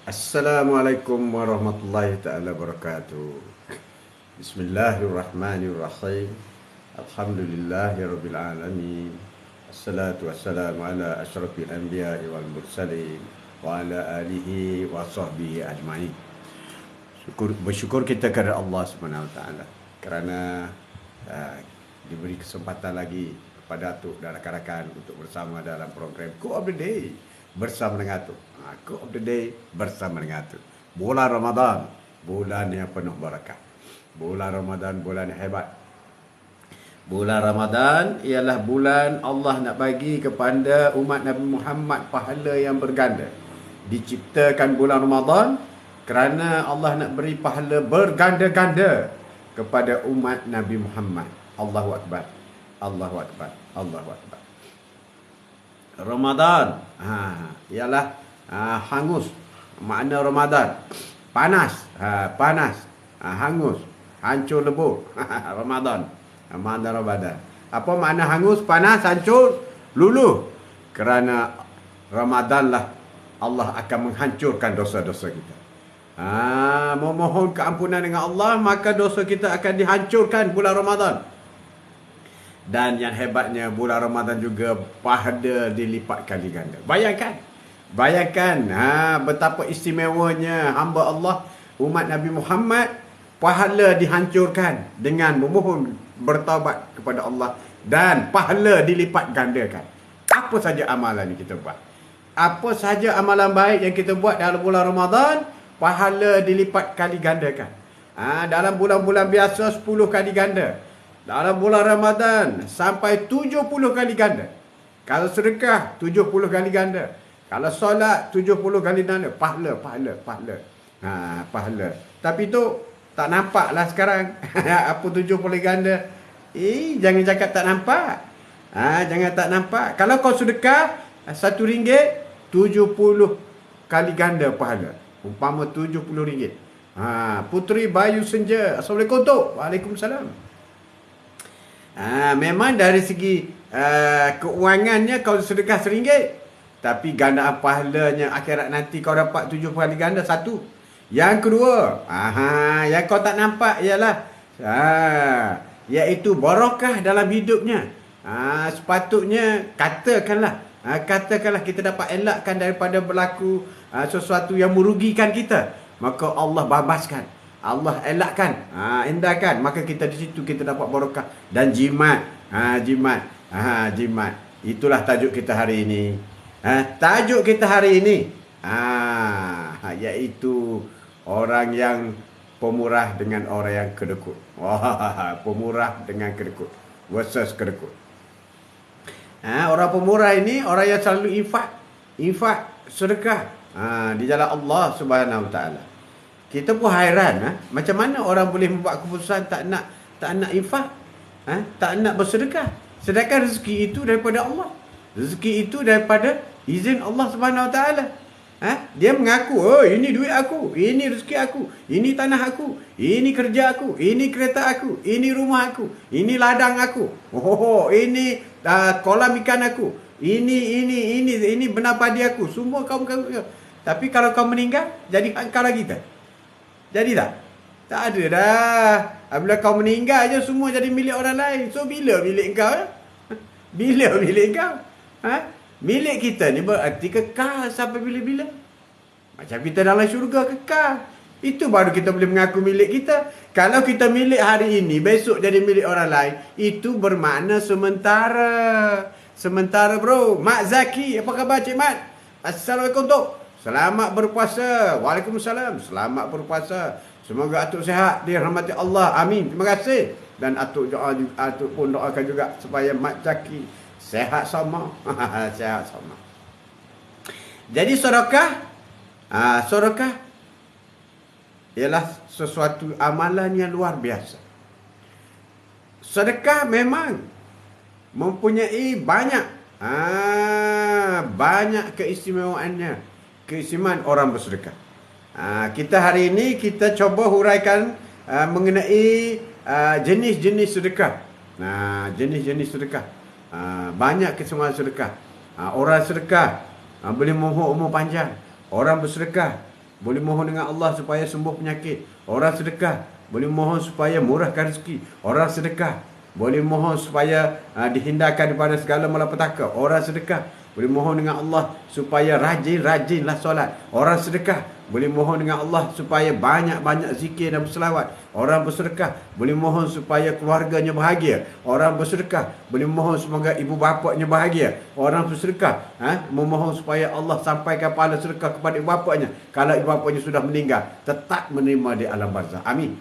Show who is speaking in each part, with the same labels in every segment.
Speaker 1: Assalamualaikum warahmatullahi taala wabarakatuh. Bismillahirrahmanirrahim. Alhamdulillahirabbil alamin. Assalatu wassalamu ala asyrafil anbiya'i wal mursalin wa ala alihi wa sahbihi ajma'in. Bersyukur kita kepada Allah Subhanahu wa taala kerana diberi kesempatan lagi kepada Atuk dan rakan-rakan untuk bersama dalam program Quote of the Day bersama dengan Atuk. Quote of the Day bersama dengan Atuk. Bulan Ramadan, bulan yang penuh barakah. Bulan Ramadan, bulan yang hebat. Bulan Ramadan ialah bulan Allah nak bagi kepada umat Nabi Muhammad pahala yang berganda. Diciptakan bulan Ramadan kerana Allah nak beri pahala berganda-ganda kepada umat Nabi Muhammad. Allahu Akbar. Allahu Akbar. Allahu Akbar. Ramadan ialah hangus. Makna Ramadan panas, panas, hangus, hancur lebur. Ramadan. Makna Ramadan. Apa makna hangus, panas, hancur, luluh? Kerana Ramadanlah Allah akan menghancurkan dosa-dosa kita. Memohon keampunan dengan Allah, maka dosa kita akan dihancurkan bulan Ramadan. Dan yang hebatnya bulan Ramadan juga pahala dilipat kali ganda. Bayangkan betapa istimewanya hamba Allah umat Nabi Muhammad, pahala dihancurkan dengan memohon bertaubat kepada Allah dan pahala dilipat gandakan. Apa saja amalan yang kita buat, apa saja amalan baik yang kita buat dalam bulan Ramadan, pahala dilipat kali gandakan. Dalam bulan-bulan biasa 10 kali ganda. Dalam bulan Ramadan sampai 70 kali ganda. Kalau sedekah 70 kali ganda. Kalau solat 70 kali ganda. Pahala. Pahala. Tapi tu tak nampak lah sekarang. Apa 70 ganda? Jangan cakap tak nampak. Jangan tak nampak. Kalau kau sedekah RM1, 70 kali ganda pahala. Umpama RM70. Puteri Bayu Senja. Assalamualaikum Tok. Waalaikumsalam. Memang dari segi keuangannya kau sedekah RM1, tapi gandaan pahalanya akhirat nanti kau dapat 70 kali ganda. Satu. Yang kedua, yang kau tak nampak ialah iaitu barakah dalam hidupnya. Sepatutnya katakanlah kita dapat elakkan daripada berlaku sesuatu yang merugikan kita, maka Allah babaskan, Allah elakkan, indahkan, maka kita di situ kita dapat barakah. Dan jimat. Itulah tajuk kita hari ini. Tajuk kita hari ini iaitu orang yang pemurah dengan orang yang kedekut. Pemurah dengan kedekut versus kedekut. Orang pemurah ini orang yang selalu infak, sedekah di jalan Allah Subhanahu Wa Taala. Kita pun hairan, macam mana orang boleh membuat keputusan tak nak infak, tak nak bersedekah. Sedangkan rezeki itu daripada Allah. Rezeki itu daripada izin Allah Subhanahu Wa Taala. Dia mengaku, ini duit aku, ini rezeki aku, ini tanah aku, ini kerja aku, ini kereta aku, ini rumah aku, ini ladang aku, ini kolam ikan aku, ini benar padi aku, semua kau. Tapi kalau kau meninggal, jadi hak kau lagi tak? Jadi tak? Tak ada dah. Bila kau meninggal je semua jadi milik orang lain. So bila milik kau? Bila milik kau? Milik kita ni berarti kekal sampai bila-bila. Macam kita dalam syurga kekal. Itu baru kita boleh mengaku milik kita. Kalau kita milik hari ini, besok jadi milik orang lain, itu bermakna sementara. Sementara bro. Mak Zaki, apa khabar Cik Mat? Assalamualaikum Tok. Selamat berpuasa. Waalaikumsalam. Selamat berpuasa. Semoga Atuk sihat, dirahmati Allah. Amin. Terima kasih. Dan Atuk pun doakan juga supaya Mak Zaki sehat sama. Sehat sama. Jadi sedekah ialah sesuatu amalan yang luar biasa. Sedekah memang mempunyai banyak keistimewaannya. Keistimewaan orang bersedekah. Kita hari ini kita cuba huraikan mengenai jenis-jenis sedekah. Jenis-jenis sedekah. Banyak kesemuan sedekah. Orang sedekah boleh umur panjang. Orang bersedekah boleh mohon dengan Allah supaya sembuh penyakit. Orang sedekah boleh mohon supaya murahkan rezeki. Orang sedekah boleh mohon supaya dihindarkan daripada segala malapetaka. Orang sedekah boleh mohon dengan Allah supaya rajin-rajinlah solat. Orang sedekah boleh mohon dengan Allah supaya banyak-banyak zikir dan berselawat. Orang bersedekah boleh mohon supaya keluarganya bahagia. Orang bersedekah boleh mohon semoga ibu bapanya bahagia. Orang bersedekah memohon supaya Allah sampaikan pahala sedekah kepada ibu bapanya. Kalau ibu bapanya sudah meninggal, tetap menerima di alam barzakh. Amin.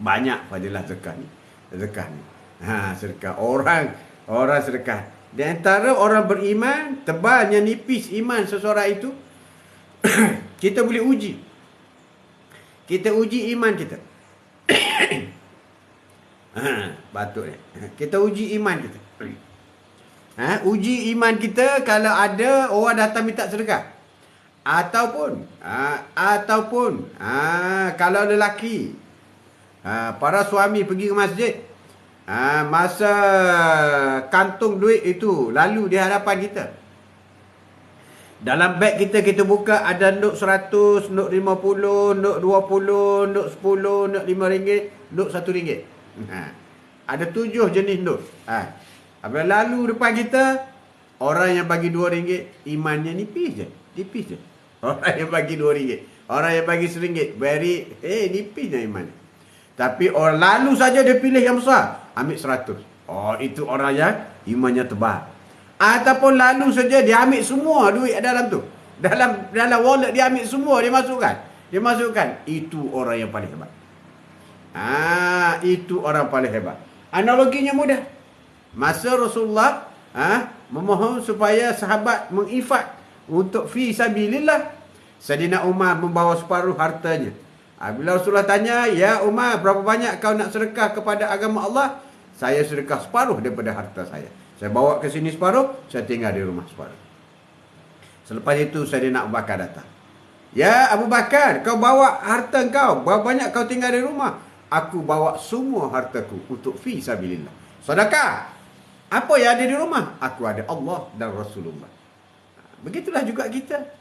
Speaker 1: Banyak fadilah zakah ni. Sedekah ni. Sedekah. Orang sedekah. Di antara orang beriman, tebalnya nipis iman seseorang itu, kita boleh uji. Kita uji iman kita. Batuk ni. Kita uji iman kita. Uji iman kita kalau ada orang datang minta sedekah. Ataupun kalau lelaki, para suami pergi ke masjid, masa kantung duit itu lalu di hadapan kita. Dalam beg kita buka ada not 100, not 50, not 20, not 10, not RM5, not RM1. Ada 7 jenis not. Apabila lalu depan kita, orang yang bagi RM2, imannya nipis je. Orang yang bagi RM2, orang yang bagi RM1, very nipis je imannya. Tapi orang lalu saja dia pilih yang besar, ambil 100. Oh, itu orang yang imannya tebal. Ataupun lalu saja dia ambil semua duit dalam tu. Dalam wallet dia ambil semua, dia masukkan. Itu orang yang paling hebat. Itu orang paling hebat. Analoginya mudah. Masa Rasulullah memohon supaya sahabat menginfak untuk fi sabilillah, Sayyidina Umar membawa separuh hartanya. Bila Rasulullah tanya, "Ya Umar, berapa banyak kau nak sedekah kepada agama Allah?" "Saya sedekah separuh daripada harta saya. Saya bawa ke sini separuh, saya tinggal di rumah separuh." Selepas itu Sayyidina Abu Bakar datang. "Ya Abu Bakar, kau bawa harta kau, berapa banyak kau tinggal di rumah?" "Aku bawa semua hartaku untuk fi sabilillah." "Sedekah. Apa yang ada di rumah?" "Aku ada Allah dan Rasulullah." Begitulah juga kita.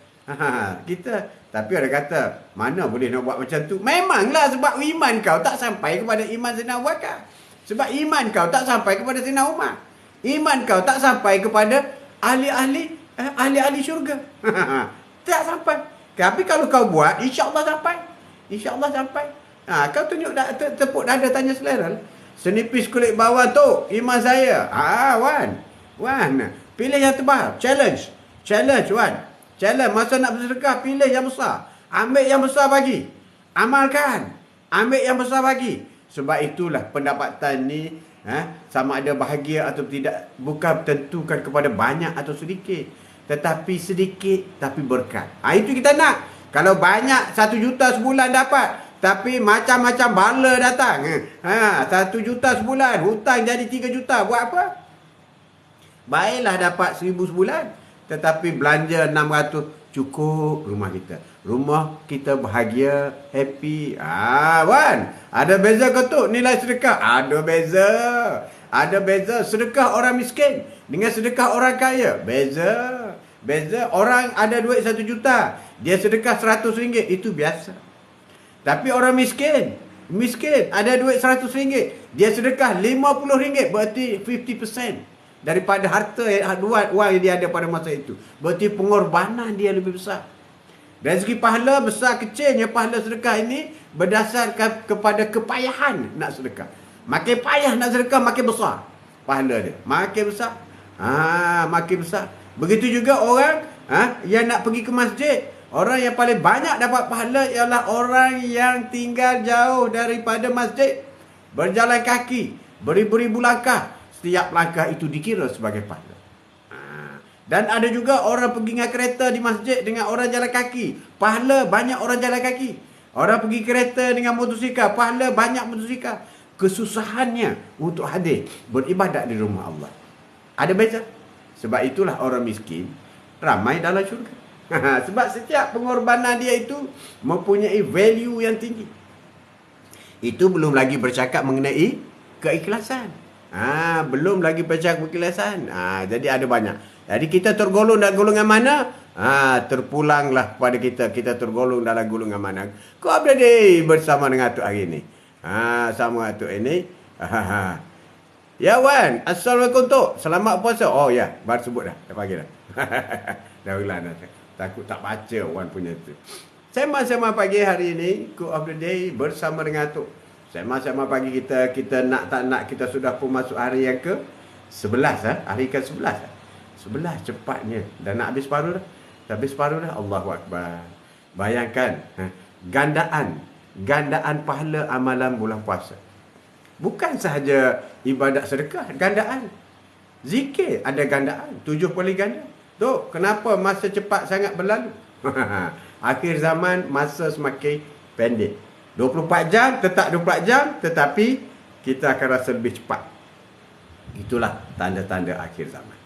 Speaker 1: Tapi ada kata, mana boleh nak buat macam tu? Memanglah sebab iman kau tak sampai kepada iman Sayyidina Abu Bakar. Sebab iman kau tak sampai kepada Sayyidina Umar. Iman kau tak sampai kepada ahli syurga. Tak sampai. Tapi kalau kau buat, insya-Allah sampai. Insya-Allah sampai. Kau tunjuk tepuk dada tanya selera. "Senipis kulit bawah tu iman saya." Wan. Pilih yang tebal. Challenge Wan. Challenge, masa nak bersedekah, pilih yang besar. Ambil yang besar bagi. Amalkan. Ambil yang besar bagi. Sebab itulah pendapatan ni, sama ada bahagia atau tidak, bukan tentukan kepada banyak atau sedikit. Tetapi sedikit, tapi berkat. Itu kita nak. Kalau banyak, 1 juta sebulan dapat. Tapi macam-macam bala datang. 1 juta sebulan, hutang jadi 3 juta. Buat apa? Baiklah dapat 1,000 sebulan. Tetapi belanja 600 cukup rumah kita. Rumah kita bahagia, happy. Wan, ada beza ke tu nilai sedekah? Ada beza. Ada beza sedekah orang miskin dengan sedekah orang kaya. Beza. Orang ada duit 1 juta, dia sedekah RM100, itu biasa. Tapi orang miskin ada duit RM100, dia sedekah RM50, berarti 50% daripada harta wang yang dia ada pada masa itu. Berarti pengorbanan dia lebih besar. Dari segi pahala, besar kecilnya pahala sedekah ini berdasarkan kepada kepayahan nak sedekah. Makin payah nak sedekah, makin besar pahala dia. Makin besar. Makin besar. Begitu juga orang yang nak pergi ke masjid. Orang yang paling banyak dapat pahala ialah orang yang tinggal jauh daripada masjid. Berjalan kaki, beribu-ribu langkah. Setiap langkah itu dikira sebagai pahala. Dan ada juga orang pergi dengan kereta di masjid dengan orang jalan kaki. Pahala banyak orang jalan kaki. Orang pergi kereta dengan motosikal, pahala banyak motosikal. Kesusahannya untuk hadir beribadat di rumah Allah. Ada beza. Sebab itulah orang miskin ramai dalam syurga. Sebab setiap pengorbanan dia itu mempunyai value yang tinggi. Itu belum lagi bercakap mengenai keikhlasan. Belum lagi bercakap keikhlasan. Jadi ada banyak. Jadi kita tergolong dan golongan mana? terpulanglah kepada kita. Kita tergolong dalam golongan mana. Kau berada bersama dengan Atuk hari ni. Sama Atuk ini. Ya Wan, Assalamualaikum Tok. Selamat puasa. Oh ya, baru sebut dah. Dah pagi dah. Dah ulang dah. Takut tak baca Wan punya tu. Sema-sema pagi hari ini, Quote of the Day bersama dengan Atuk. Sema-sema pagi kita nak tak nak, kita sudah pun masuk hari yang ke 11 hari ke 11 11 cepatnya. Dah nak habis paruh dah. Habis paruh dah. Allahu Akbar. Bayangkan gandaan pahala amalan bulan puasa. Bukan sahaja ibadat sedekah, gandaan. Zikir ada gandaan, 7 kali ganda. Tu kenapa masa cepat sangat berlalu? Akhir zaman masa semakin pendek. 24 jam tetap 24 jam, tetapi kita akan rasa lebih cepat. Itulah tanda-tanda akhir zaman.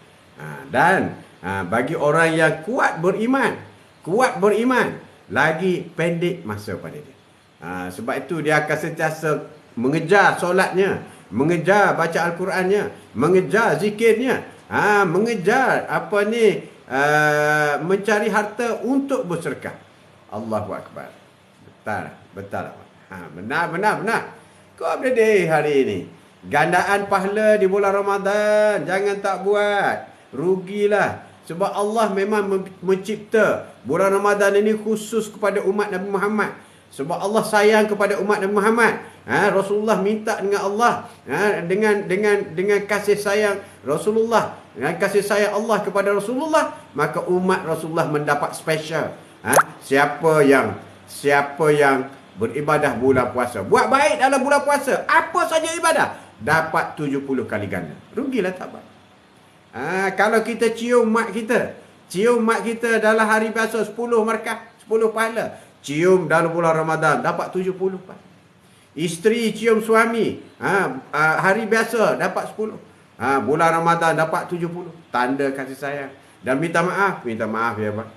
Speaker 1: Dan bagi orang yang kuat beriman, lagi pendek masa pada dia. Sebab itu dia akan sentiasa mengejar solatnya, mengejar baca Al-Qurannya, mengejar zikirnya, mengejar mencari harta untuk bersedekah. Allahu Akbar. Betul. Benar. Kau berada hari ini. Gandaan pahala di bulan Ramadan. Jangan tak buat. Rugilah. Sebab Allah memang mencipta bulan Ramadan ini khusus kepada umat Nabi Muhammad. Sebab Allah sayang kepada umat Nabi Muhammad. Rasulullah minta dengan Allah, dengan kasih sayang Rasulullah, dengan kasih sayang Allah kepada Rasulullah, maka umat Rasulullah mendapat special. Siapa yang beribadah bulan puasa, buat baik dalam bulan puasa, apa saja ibadah, dapat 70 kali ganda. Rugilah tak buat. Kalau kita cium mak kita dalam hari biasa 10 markah, 10 pahala. Cium dalam bulan Ramadan dapat 70 pahala. Isteri cium suami hari biasa dapat 10. Bulan Ramadan dapat 70. Tanda kasih sayang. Dan minta maaf ya Pak.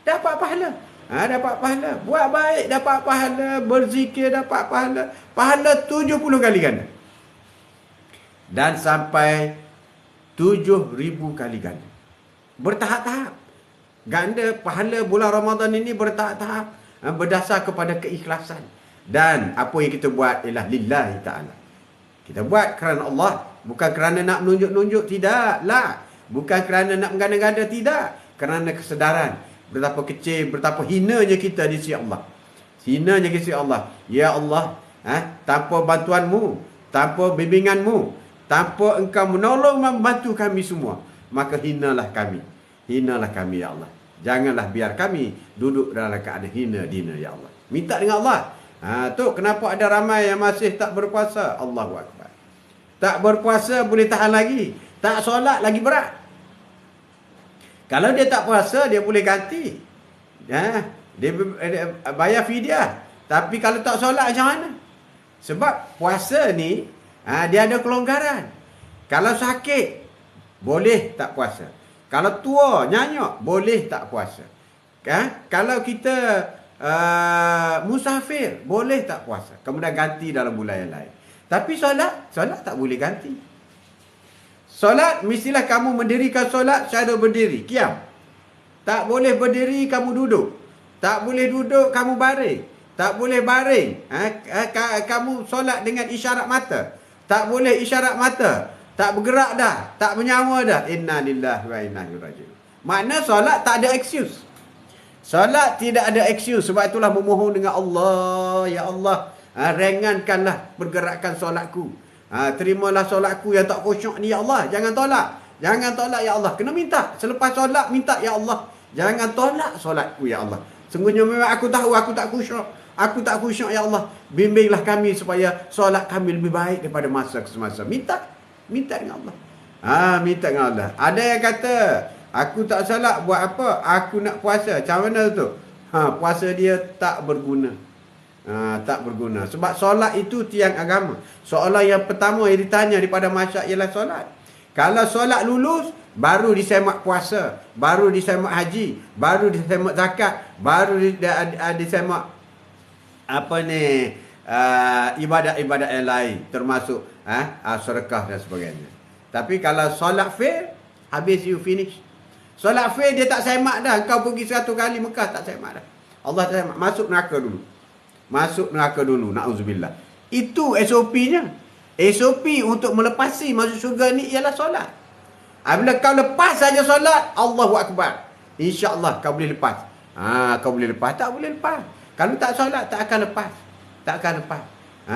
Speaker 1: Dapat pahala. Dapat pahala. Buat baik dapat pahala. Berzikir dapat pahala. Pahala 70 kali ganda. Dan sampai 7,000 kali ganda. Bertahap-tahap. Ganda pahala bulan Ramadan ini bertahap-tahap. Berdasar kepada keikhlasan. Dan apa yang kita buat ialah lillahi ta'ala. Kita buat kerana Allah. Bukan kerana nak menunjuk-nunjuk. Tidak lah. Bukan kerana nak mengganda-ganda. Tidak. Kerana kesedaran. Betapa kecil, betapa hinanya kita di sisi Allah. Hinanya di sisi Allah. Ya Allah, tanpa bantuanmu, tanpa bimbinganmu, tanpa engkau menolong membantu kami semua, maka hinalah kami. Hinalah kami ya Allah. Janganlah biar kami duduk dalam keadaan hina dina ya Allah. Minta dengan Allah. Tu kenapa ada ramai yang masih tak berpuasa? Allahu Akbar. Tak berpuasa boleh tahan lagi. Tak solat lagi berat. Kalau dia tak puasa, dia boleh ganti. Dia bayar fidyah. Tapi kalau tak solat macam mana? Sebab puasa ni, dia ada kelonggaran. Kalau sakit, boleh tak puasa. Kalau tua, nyanyok, boleh tak puasa. Kalau kita musafir, boleh tak puasa. Kemudian ganti dalam bulan yang lain. Tapi solat tak boleh ganti. Solat, mestilah kamu mendirikan solat secara berdiri. Qiyam. Tak boleh berdiri, kamu duduk. Tak boleh duduk, kamu baring. Tak boleh baring. Kamu solat dengan isyarat mata. Tak boleh isyarat mata. Tak bergerak dah. Tak bernyawa dah. Inna lillahi wa inna ilaihi raji'un. Makna solat tak ada excuse. Solat tidak ada excuse. Sebab itulah memohon dengan Allah. Ya Allah, ringankanlah pergerakan solatku. Terimalah solatku yang tak khusyuk ni ya Allah. Jangan tolak. Jangan tolak ya Allah. Kena minta. Selepas solat minta ya Allah. Jangan tolak solatku ya Allah. Sungguhnya memang aku tahu aku tak khusyuk. Aku tak khusyuk ya Allah. Bimbinglah kami supaya solat kami lebih baik daripada masa ke semasa. Minta dengan Allah. Minta dengan Allah. Ada yang kata, aku tak solat buat apa? Aku nak puasa. Macam mana tu? Puasa dia tak berguna. Tak berguna. Sebab solat itu tiang agama. Soalan yang pertama yang ditanya daripada masyarakat ialah solat. Kalau solat lulus, baru disemak puasa, baru disemak haji, baru disemak zakat, baru disemak ibadat-ibadat yang lain, termasuk sedekah dan sebagainya. Tapi kalau solat fail, habis you finish. Solat fail dia tak semak dah. Kau pergi 100 kali Mekah tak semak dah. Allah tak semak. Masuk neraka dulu. Masuk neraka dulu. Na'udzubillah. Itu SOP-nya. SOP untuk melepasi masuk syurga ni ialah solat. Bila kau lepas saja solat, Allahu Akbar. InsyaAllah kau boleh lepas. Kau boleh lepas. Tak boleh lepas. Kalau tak solat, tak akan lepas. Tak akan lepas.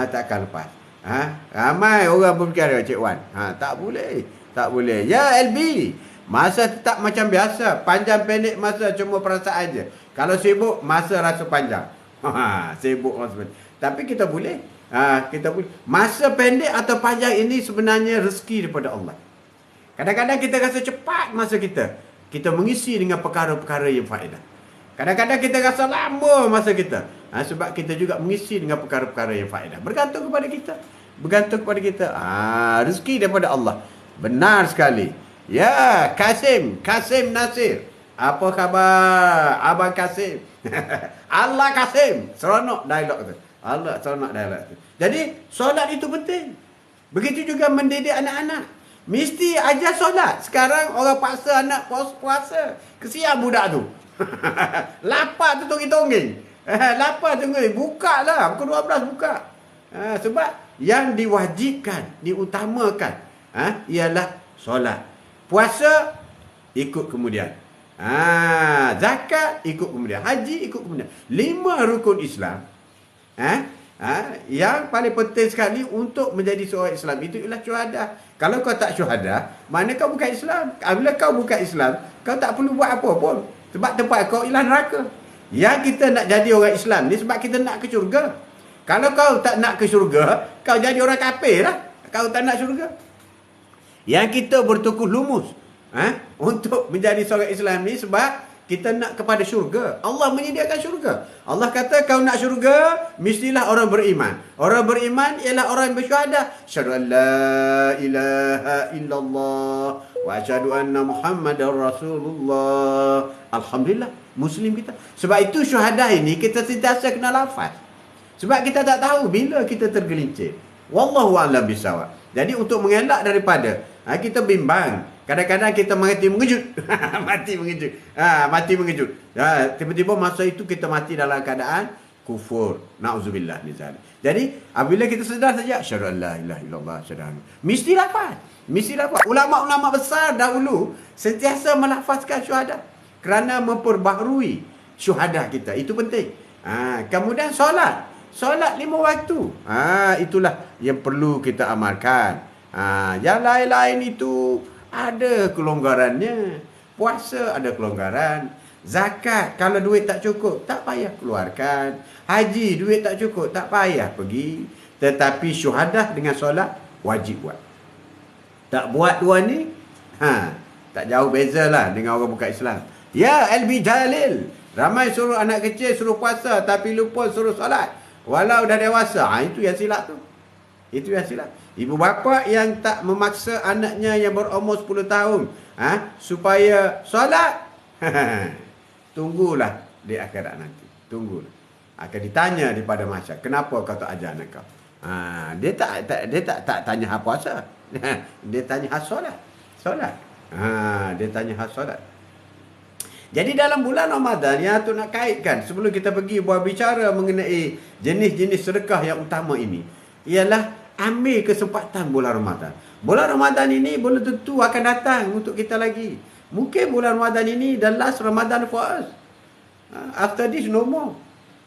Speaker 1: Tak akan lepas. Ramai orang berfikir, Cik Wan. Tak boleh. Tak boleh. Ya LB. Masa tetap macam biasa. Panjang pendek masa cuma perasaan je. Kalau sibuk, masa rasa panjang. Sibuk masa panjang. Tapi kita boleh. Kita boleh. Masa pendek atau panjang ini sebenarnya rezeki daripada Allah. Kadang-kadang kita rasa cepat masa kita. Kita mengisi dengan perkara-perkara yang faedah. Kadang-kadang kita rasa lama masa kita. Sebab kita juga mengisi dengan perkara-perkara yang faedah. Bergantung kepada kita. Bergantung kepada kita. Rezeki daripada Allah. Benar sekali. Ya, Kasim Nasir. Apa khabar Abang Kasim? Allah Kasim. Seronok dialog tu. Allah seronok dialog tu. Jadi, solat itu penting. Begitu juga mendidik anak-anak. Mesti ajar solat. Sekarang orang paksa anak puasa. Kesian budak tu. Lapar tu tongging-tongging. Lapar tu tongging. Buka lah. Pukul 12 buka. Sebab yang diwajibkan, diutamakan ialah solat. Puasa ikut kemudian. Zakat ikut kemudian. Haji ikut kemudian. 5 rukun Islam. Yang paling penting sekali untuk menjadi seorang Islam itu ialah syuhadah. Kalau kau tak syuhadah, mana kau bukan Islam. Bila kau bukan Islam, kau tak perlu buat apa pun. Sebab tempat kau ialah neraka. Yang kita nak jadi orang Islam ni sebab kita nak ke syurga. Kalau kau tak nak ke syurga, kau jadi orang kafir lah. Kau tak nak syurga. Yang kita bertukuh lumus untuk menjadi seorang Islam ni sebab kita nak kepada syurga. Allah menyediakan syurga. Allah kata kau nak syurga, mestilah orang beriman. Orang beriman ialah orang yang bersyahadah. Asyhadu an la ilaha illallah wa asyhadu anna Muhammadar Rasulullah. Alhamdulillah, Muslim kita. Sebab itu syuhadah ini kita sentiasa kena lafaz. Sebab kita tak tahu bila kita tergelincir. Wallahu a'lam bisawab. Jadi untuk mengelak daripada kita bimbang. Kadang-kadang kita mati mengejut. Mati mengejut. Tiba-tiba masa itu kita mati dalam keadaan kufur. Na'udzubillah min zalik. Jadi apabila kita sedar saja, asyhadu an la ilaha illallah, asyhadu mesti lafaz. Ulama-ulama besar dahulu sentiasa melafazkan syuhadah kerana memperbaharui syuhadah kita. Itu penting. Kemudian solat 5 waktu. Itulah yang perlu kita amalkan. Yang lain-lain itu ada kelonggarannya. Puasa ada kelonggaran. Zakat, kalau duit tak cukup, tak payah keluarkan. Haji, duit tak cukup, tak payah pergi. Tetapi syuhadah dengan solat, wajib buat. Tak buat dua ni, tak jauh beza lah dengan orang bukan Islam. Ya, LB Jalil. Ramai suruh anak kecil suruh puasa, tapi lupa suruh solat. Walau dah dewasa. Itu yang silap tu. Itu yang silap. Ibu bapa yang tak memaksa anaknya yang berumur 10 tahun supaya solat, tunggulah di akhirat nanti. Tunggulah. Akan ditanya daripada masyarakat, kenapa kau tak ajar anak kau? Dia tak tanya hal puasa. Dia tanya hal solat. Dia tanya hal solat. Jadi dalam bulan Ramadan yang tu nak kaitkan sebelum kita pergi buat bicara mengenai jenis-jenis sedekah yang utama ini ialah ambil kesempatan bulan Ramadan. Bulan Ramadan ini belum tentu akan datang untuk kita lagi. Mungkin bulan Ramadan ini the last Ramadan for us. After this no more.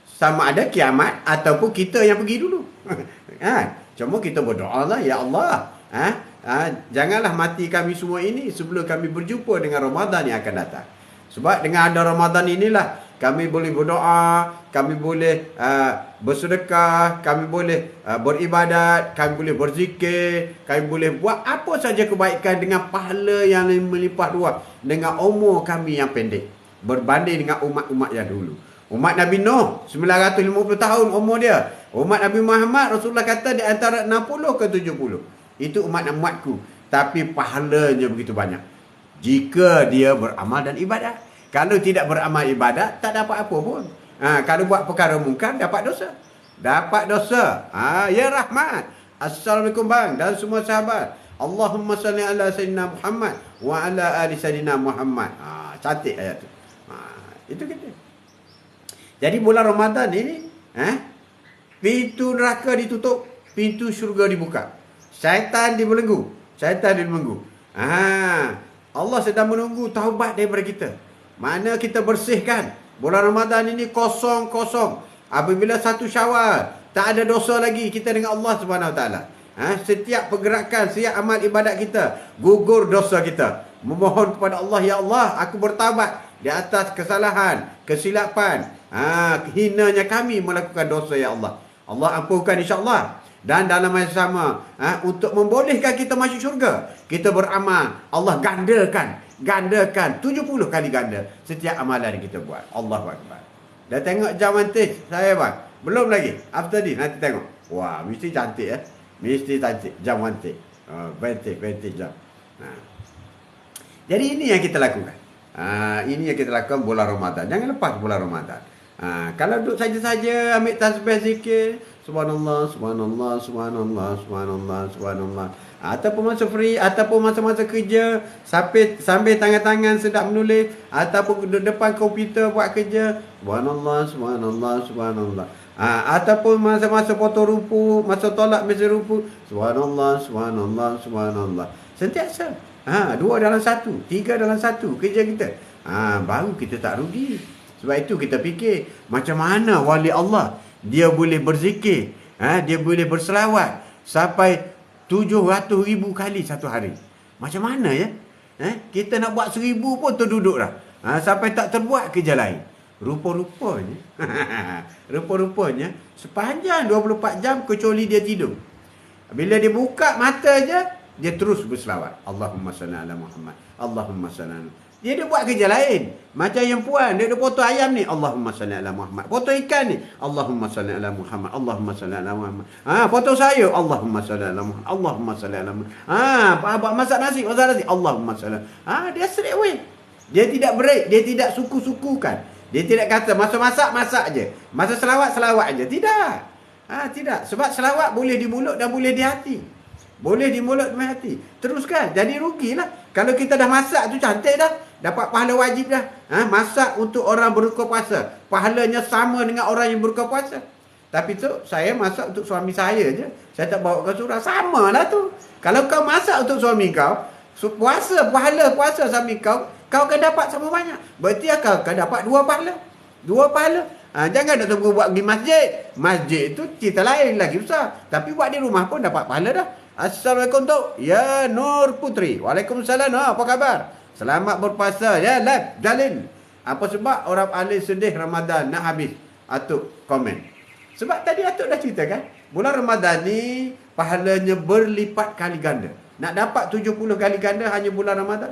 Speaker 1: Sama ada kiamat ataupun kita yang pergi dulu. Cuma kita berdoa lah, ya Allah. Janganlah mati kami semua ini sebelum kami berjumpa dengan Ramadan yang akan datang. Sebab dengan ada Ramadan inilah kami boleh berdoa, kami boleh bersedekah, kami boleh beribadat, kami boleh berzikir, kami boleh buat apa saja kebaikan dengan pahala yang melimpah ruah dengan umur kami yang pendek berbanding dengan umat-umat yang dulu. Umat Nabi Nuh 950 tahun umur dia. Umat Nabi Muhammad Rasulullah kata di antara 60 ke 70. Itu umatku. Tapi pahalanya begitu banyak jika dia beramal dan ibadat. Kalau tidak beramal ibadat, tak dapat apa pun. Kalau buat perkara mungkar, dapat dosa. Ya rahmat. Assalamualaikum bang dan semua sahabat. Allahumma salli ala Sayyidina Muhammad wa ala ali Sayyidina Muhammad. cantik ayat tu. Itu kita. Jadi bulan Ramadan ini, pintu neraka ditutup, pintu syurga dibuka. Syaitan dibelenggu. Allah sedang menunggu taubat daripada kita. Mana kita bersihkan. Bulan Ramadan ini kosong. Apabila 1 Syawal, tak ada dosa lagi kita dengan Allah Subhanahu Wa Taala. Setiap pergerakan, setiap amal ibadat kita, gugur dosa kita. Memohon kepada Allah, ya Allah, aku bertaubat di atas kesalahan, kesilapan, hinanya kami melakukan dosa, ya Allah. Allah ampunkan insya-Allah. Dan dalam masa sama, untuk membolehkan kita masuk syurga, kita beramal, Allah gandakan 70 kali ganda setiap amalan yang kita buat. Allahu Akbar. Dah tengok jam mantis saya, bang? Belum lagi. After this nanti tengok. Wah, mesti cantik ya. Mesti cantik jam mantis. Bentik jam. Jadi ini yang kita lakukan. Ini yang kita lakukan bulan Ramadan. Jangan lepas bulan Ramadan. Kalau duduk saja-saja ambil tasbih zikir, subhanallah, ataupun masa free, ataupun masa-masa kerja, sambil tangan-tangan sedap menulis, ataupun duduk depan komputer buat kerja, subhanallah. Ataupun masa-masa foto rupu, masa tolak meja rupu, subhanallah. Sentiasa. 2 dalam 1, 3 dalam 1 kerja kita. Baru kita tak rugi. Sebab itu kita fikir, macam mana wali Allah dia boleh berzikir, dia boleh berselawat sampai 700,000 kali satu hari. Macam mana ya? Kita nak buat 1000 pun terduduk dah. Sampai tak terbuat kerja lain. Rupa-rupanya sepanjang 24 jam kecuali dia tidur. Bila dia buka mata je, dia terus berselawat. Allahumma salli ala Muhammad. Allahumma salli ala. Dia buat kerja lain. Macam yang puan, dia potong ayam ni, Allahumma salli ala Muhammad. Potong ikan ni, Allahumma salli ala Muhammad. Allahumma salli ala Muhammad. Potong sayur, Allahumma salli ala Muhammad. Allahumma salli ala Muhammad. Masak nasi, Allahumma salli. Dia straight away. Dia tidak break, dia tidak suku-sukukan. Dia tidak kata masa masak je. Masa selawat je. Tidak. Tidak. Sebab selawat boleh di mulut dan boleh di hati. Boleh di mulut dan hati. Teruskan. Jadi rugilah. Kalau kita dah masak tu cantik dah. Dapat pahala wajib dah. Masak untuk orang berbuka puasa. Pahalanya sama dengan orang yang berbuka puasa. Tapi tu saya masak untuk suami saya je. Saya tak bawa ke surau. Sama lah tu. Kalau kau masak untuk suami kau, pahala puasa suami kau, kau akan dapat sama banyak. Berarti kau akan dapat 2 pahala. 2 pahala. Jangan nak tunggu buat pergi masjid. Masjid tu cerita lain lagi besar. Tapi buat di rumah pun dapat pahala dah. Assalamualaikum Tok. Ya Nur Putri. Waalaikumsalam. Apa khabar? Selamat berpuasa. Ya live Jalin. Apa sebab orang ahli sedih Ramadan nak habis? Atuk komen. Sebab tadi Atuk dah cerita kan, bulan Ramadan ni pahalanya berlipat kali ganda. Nak dapat 70 kali ganda hanya bulan Ramadan.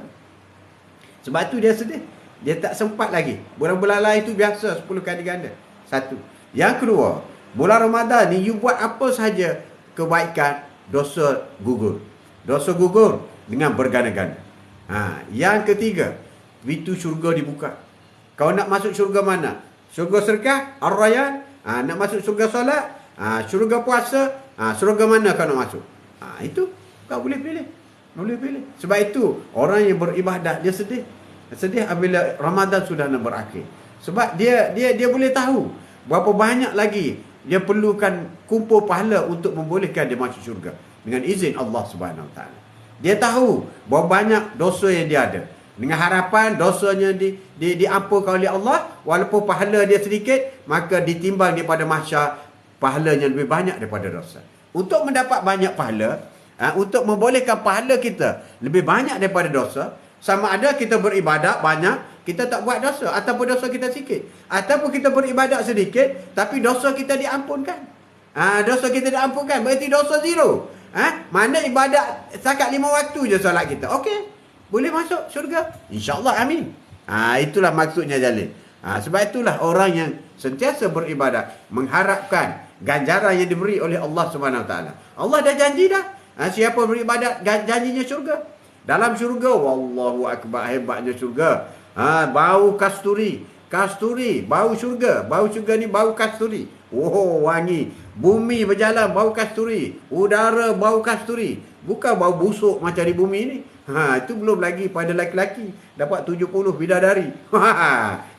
Speaker 1: Sebab tu dia sedih. Dia tak sempat lagi. Bulan-bulan lain tu biasa 10 kali ganda. Satu. Yang kedua, bulan Ramadan ni you buat apa sahaja kebaikan, dosa gugur. Dosa gugur dengan berganda-ganda. Yang ketiga, pintu syurga dibuka. Kau nak masuk syurga mana? Syurga sedekah, Ar-Rayyan. Nak masuk syurga solat, syurga puasa, syurga mana kau nak masuk? Itu kau boleh pilih. Boleh pilih. Sebab itu orang yang beribadat dia sedih. Sedih apabila Ramadan sudah nak berakhir. Sebab dia boleh tahu berapa banyak lagi dia perlukan kumpul pahala untuk membolehkan dia masuk syurga dengan izin Allah Subhanahu Wa Taala. Dia tahu berapa banyak dosa yang dia ada. Dengan harapan dosanya diampunkan oleh Allah, walaupun pahala dia sedikit, maka ditimbang daripada mahsyar pahalanya lebih banyak daripada dosa. Untuk mendapat banyak pahala, untuk membolehkan pahala kita lebih banyak daripada dosa, sama ada kita beribadat banyak, kita tak buat dosa, ataupun dosa kita sikit, ataupun kita beribadat sedikit tapi dosa kita diampunkan. Dosa kita diampunkan berarti dosa zero. Mana ibadat setakat 5 waktu je solat kita. Okey, boleh masuk syurga, insya-Allah, amin. Itulah maksudnya Jalil. Sebab itulah orang yang sentiasa beribadat mengharapkan ganjaran yang diberi oleh Allah Subhanahu Wa Taala. Allah dah janji dah. Siapa beribadat janjinya syurga. Dalam syurga, wallahu akbar, hebatnya syurga. Bau kasturi, bau syurga. Bau syurga ni bau kasturi. Oh, wangi. Bumi berjalan bau kasturi. Udara bau kasturi. Bukan bau busuk macam di bumi ni. Itu belum lagi pada laki-laki dapat 70 bidadari.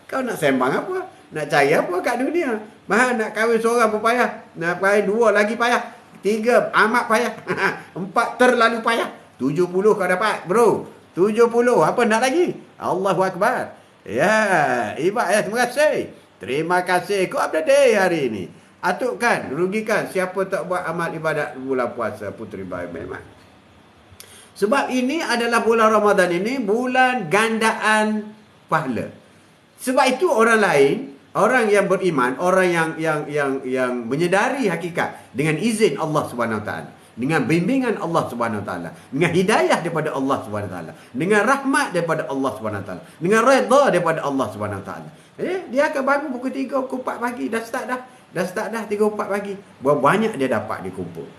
Speaker 1: Kau nak sembang apa? Nak cari apa kat dunia? Nak kahwin seorang pun payah. Nak kahwin dua lagi payah. 3 amat payah. 4 terlalu payah. 70 kau dapat, bro. 70. Apa nak lagi? Allahu Akbar. Ya, Ibak ya, terima kasih. Terima kasih. Kau update day hari ini. Atukkan, rugikan siapa tak buat amal ibadat bulan puasa, puteri baik memang. Sebab ini adalah bulan Ramadan ini bulan gandaan pahala. Sebab itu orang lain, orang yang beriman, orang yang menyedari hakikat dengan izin Allah Subhanahu Wa Taala, dengan bimbingan Allah Subhanahu Wa Taala, dengan hidayah daripada Allah Subhanahu Wa Taala, dengan rahmat daripada Allah Subhanahu Wa Taala, dengan redha daripada Allah Subhanahu Wa Taala. Dia akan bangun pukul 3, pukul 4 pagi dah start dah. Dah start dah 3, 4 pagi. Berapa banyak dia dapat dikumpul.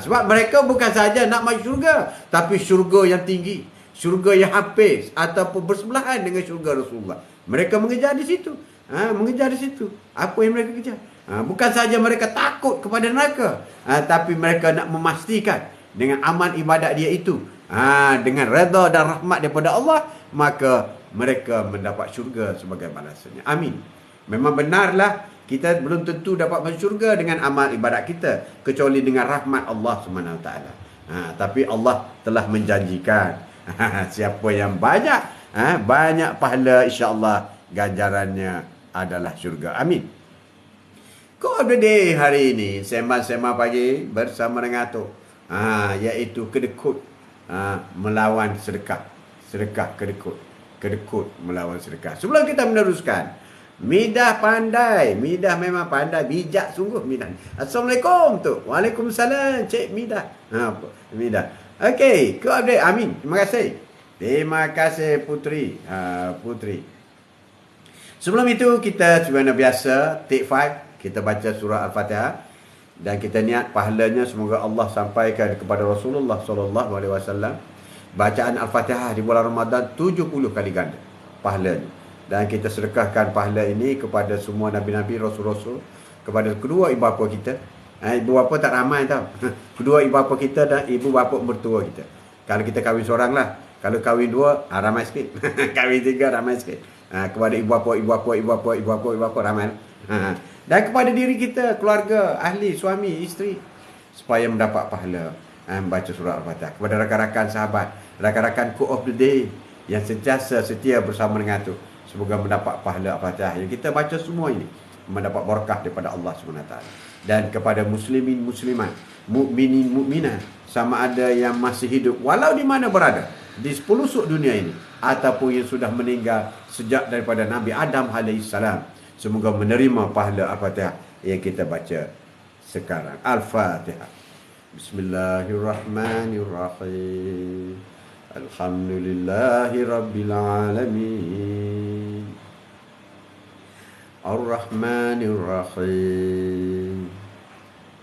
Speaker 1: Sebab mereka bukan saja nak masuk syurga, tapi syurga yang tinggi, syurga yang hafiz ataupun bersebelahan dengan syurga Rasulullah. Mereka mengejar di situ. Mengejar di situ. Apa yang mereka kejar? Bukan saja mereka takut kepada neraka, tapi mereka nak memastikan dengan amal ibadat dia itu, dengan redha dan rahmat daripada Allah, maka mereka mendapat syurga sebagai balasannya. Amin. Memang benarlah kita belum tentu dapat masuk syurga dengan amal ibadat kita, kecuali dengan rahmat Allah Subhanahu Wa Taala. Tapi Allah telah menjanjikan siapa yang banyak pahala, insya-Allah ganjarannya adalah syurga. Amin. Kau ada day hari ini sembang-sembang pagi bersama dengan Atuk, iaitu kedekut melawan sedekah. Sedekah kedekut melawan sedekah. Sebelum kita meneruskan, Midah pandai. Midah memang pandai. Bijak sungguh Midah. Assalamualaikum tu. Waalaikumsalam Cik Midah. Midah. Okey. Kau update. Amin. Terima kasih. Terima kasih Putri. Putri. Sebelum itu kita sebenarnya biasa take 5. Kita baca surah Al-Fatihah. Dan kita niat pahalanya semoga Allah sampaikan kepada Rasulullah SAW. Bacaan Al-Fatihah di bulan Ramadan 70 kali ganda pahalanya. Dan kita sedekahkan pahala ini kepada semua Nabi-Nabi, Rasul-Rasul, kepada kedua ibu bapa kita. Ibu bapa tak ramai tau. Kedua ibu bapa kita dan ibu bapa mertua kita. Kalau kita kahwin seorang lah. Kalau kahwin 2, ramai sikit. Kahwin 3, ramai sikit. Kepada ibu bapa, ramai. Dan kepada diri kita, keluarga, ahli, suami, isteri, supaya mendapat pahala membaca surah Al-Fatihah. Kepada rakan-rakan sahabat, rakan-rakan quote of the day yang sentiasa setia bersama dengan tu, semoga mendapat pahala Al-Fatihah yang kita baca semua ini, mendapat berkah daripada Allah SWT. Dan kepada muslimin muslimat, mukminin mukminat, sama ada yang masih hidup walau di mana berada di sepelosok dunia ini, ataupun yang sudah meninggal sejak daripada Nabi Adam alaihissalam, semoga menerima pahala Al-Fatihah yang kita baca sekarang. Al-Fatihah. Bismillahirrahmanirrahim. Alhamdulillahi Rabbil Alamin. Ar-Rahmanir Rahim.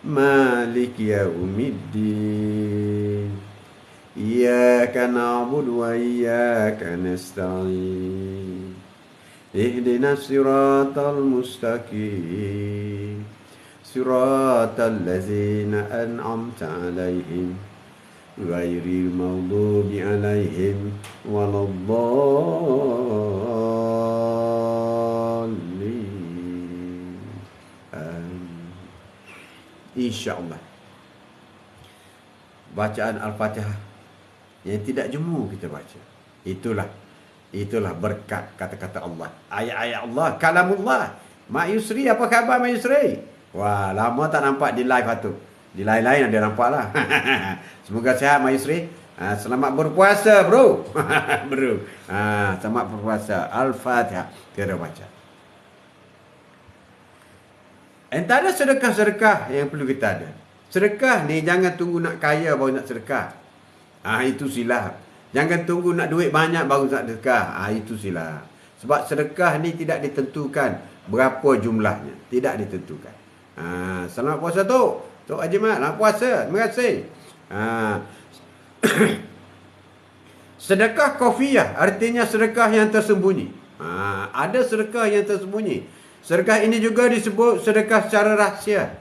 Speaker 1: Malik Yawmiddin. Iyyaka na'budu wa iyyaka nasta'in. Ihdinas siratal mustaqim. Siratal ladzina an'amta 'alaihim ghairil maghdubi 'alaihim waladdallin. Insya-Allah bacaan Al-Fatihah yang tidak jemu kita baca, itulah berkat kata-kata Allah, ayat-ayat Allah, kalamullah. Mak Yusri, apa khabar Mak Yusri? Wah, lama tak nampak di live tu. Di lain-lain ada nampak lah. Semoga sihat Mak Yusri. Selamat berpuasa bro. Bro. Selamat berpuasa. Al-Fatihah. Kita baca. Antara sedekah-sedekah yang perlu kita ada. Sedekah ni jangan tunggu nak kaya baru nak sedekah. Itu silap. Jangan tunggu nak duit banyak baru nak sedekah. Itu silap. Sebab sedekah ni tidak ditentukan berapa jumlahnya. Tidak ditentukan. Selamat puasa tu. Tok Haji Mat, selamat puasa. Terima kasih. Sedekah khafiyah artinya sedekah yang tersembunyi. Ada sedekah yang tersembunyi. Sedekah ini juga disebut sedekah secara rahsia.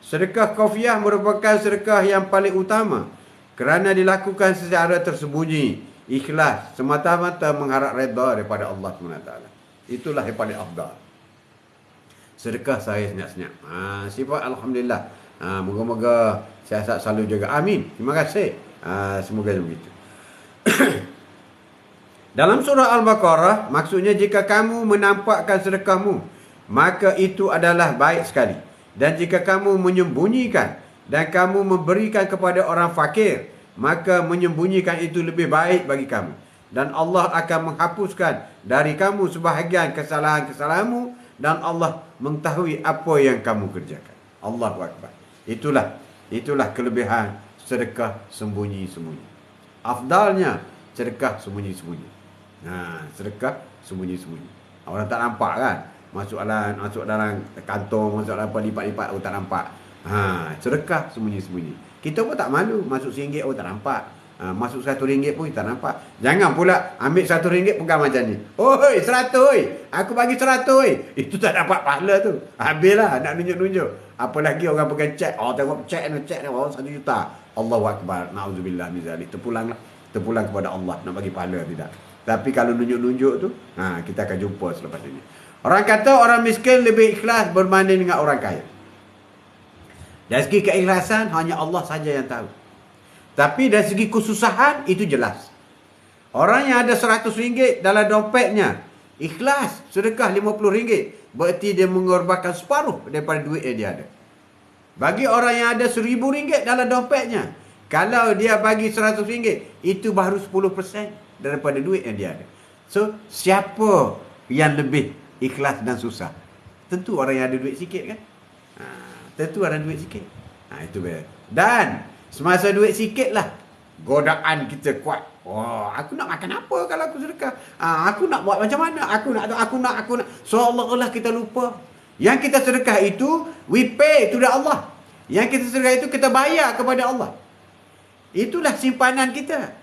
Speaker 1: Sedekah khafiyah merupakan sedekah yang paling utama kerana dilakukan secara tersembunyi, ikhlas, semata-mata mengharap redha daripada Allah SWT. Itulah yang paling afdal. Sedekah saya senyap-senyap. Sifat Alhamdulillah. Moga-moga siasat selalu jaga. Amin. Terima kasih. Semoga begitu. Dalam surah Al-Baqarah, maksudnya jika kamu menampakkan sedekahmu, maka itu adalah baik sekali. Dan jika kamu menyembunyikan dan kamu memberikan kepada orang fakir, maka menyembunyikan itu lebih baik bagi kamu. Dan Allah akan menghapuskan dari kamu sebahagian kesalahan-kesalahanmu, dan Allah mengetahui apa yang kamu kerjakan. Allahu Akbar. Itulah kelebihan sedekah sembunyi-sembunyi. Afdalnya sedekah sembunyi-sembunyi. Sedekah sembunyi-sembunyi. Orang tak nampak kan? Masuk dalam kantong, masuk dalam lipat-lipat, orang tak nampak. Sedekah sembunyi-sembunyi. Kita pun tak malu, masuk RM1 orang tak nampak. Masuk RM100 pun kita nampak. Jangan pula ambil RM100 pegang macam ni. Oi, 100 oi. Aku bagi 100 oi. Itu tak dapat pahala tu. Habislah nak nunjuk-nunjuk. Apalagi orang pegang cek. Tengok cek ni orang 1 juta. Allahu Akbar. Nauzubillah min zalik. Terpulang kepada Allah nak bagi pahala tidak. Tapi kalau nunjuk-nunjuk tu, kita akan jumpa selepas ini. Orang kata orang miskin lebih ikhlas berbanding dengan orang kaya. Dari segi keikhlasan hanya Allah saja yang tahu. Tapi dari segi kesusahan itu jelas. Orang yang ada RM100 dalam dompetnya, ikhlas sedekah RM50, berarti dia mengorbankan separuh daripada duit yang dia ada. Bagi orang yang ada RM1,000 dalam dompetnya, kalau dia bagi RM100, itu baru 10% daripada duit yang dia ada. So, siapa yang lebih ikhlas dan susah? Tentu orang yang ada duit sikit kan? Tentu orang duit sikit. Itu dia. Dan semasa duit sikit lah, godaan kita kuat. Aku nak makan apa kalau aku sedekah? Aku nak buat macam mana? Aku nak. Seolah-olah kita lupa. Yang kita sedekah itu, we pay to Allah. Yang kita sedekah itu, kita bayar kepada Allah. Itulah simpanan kita.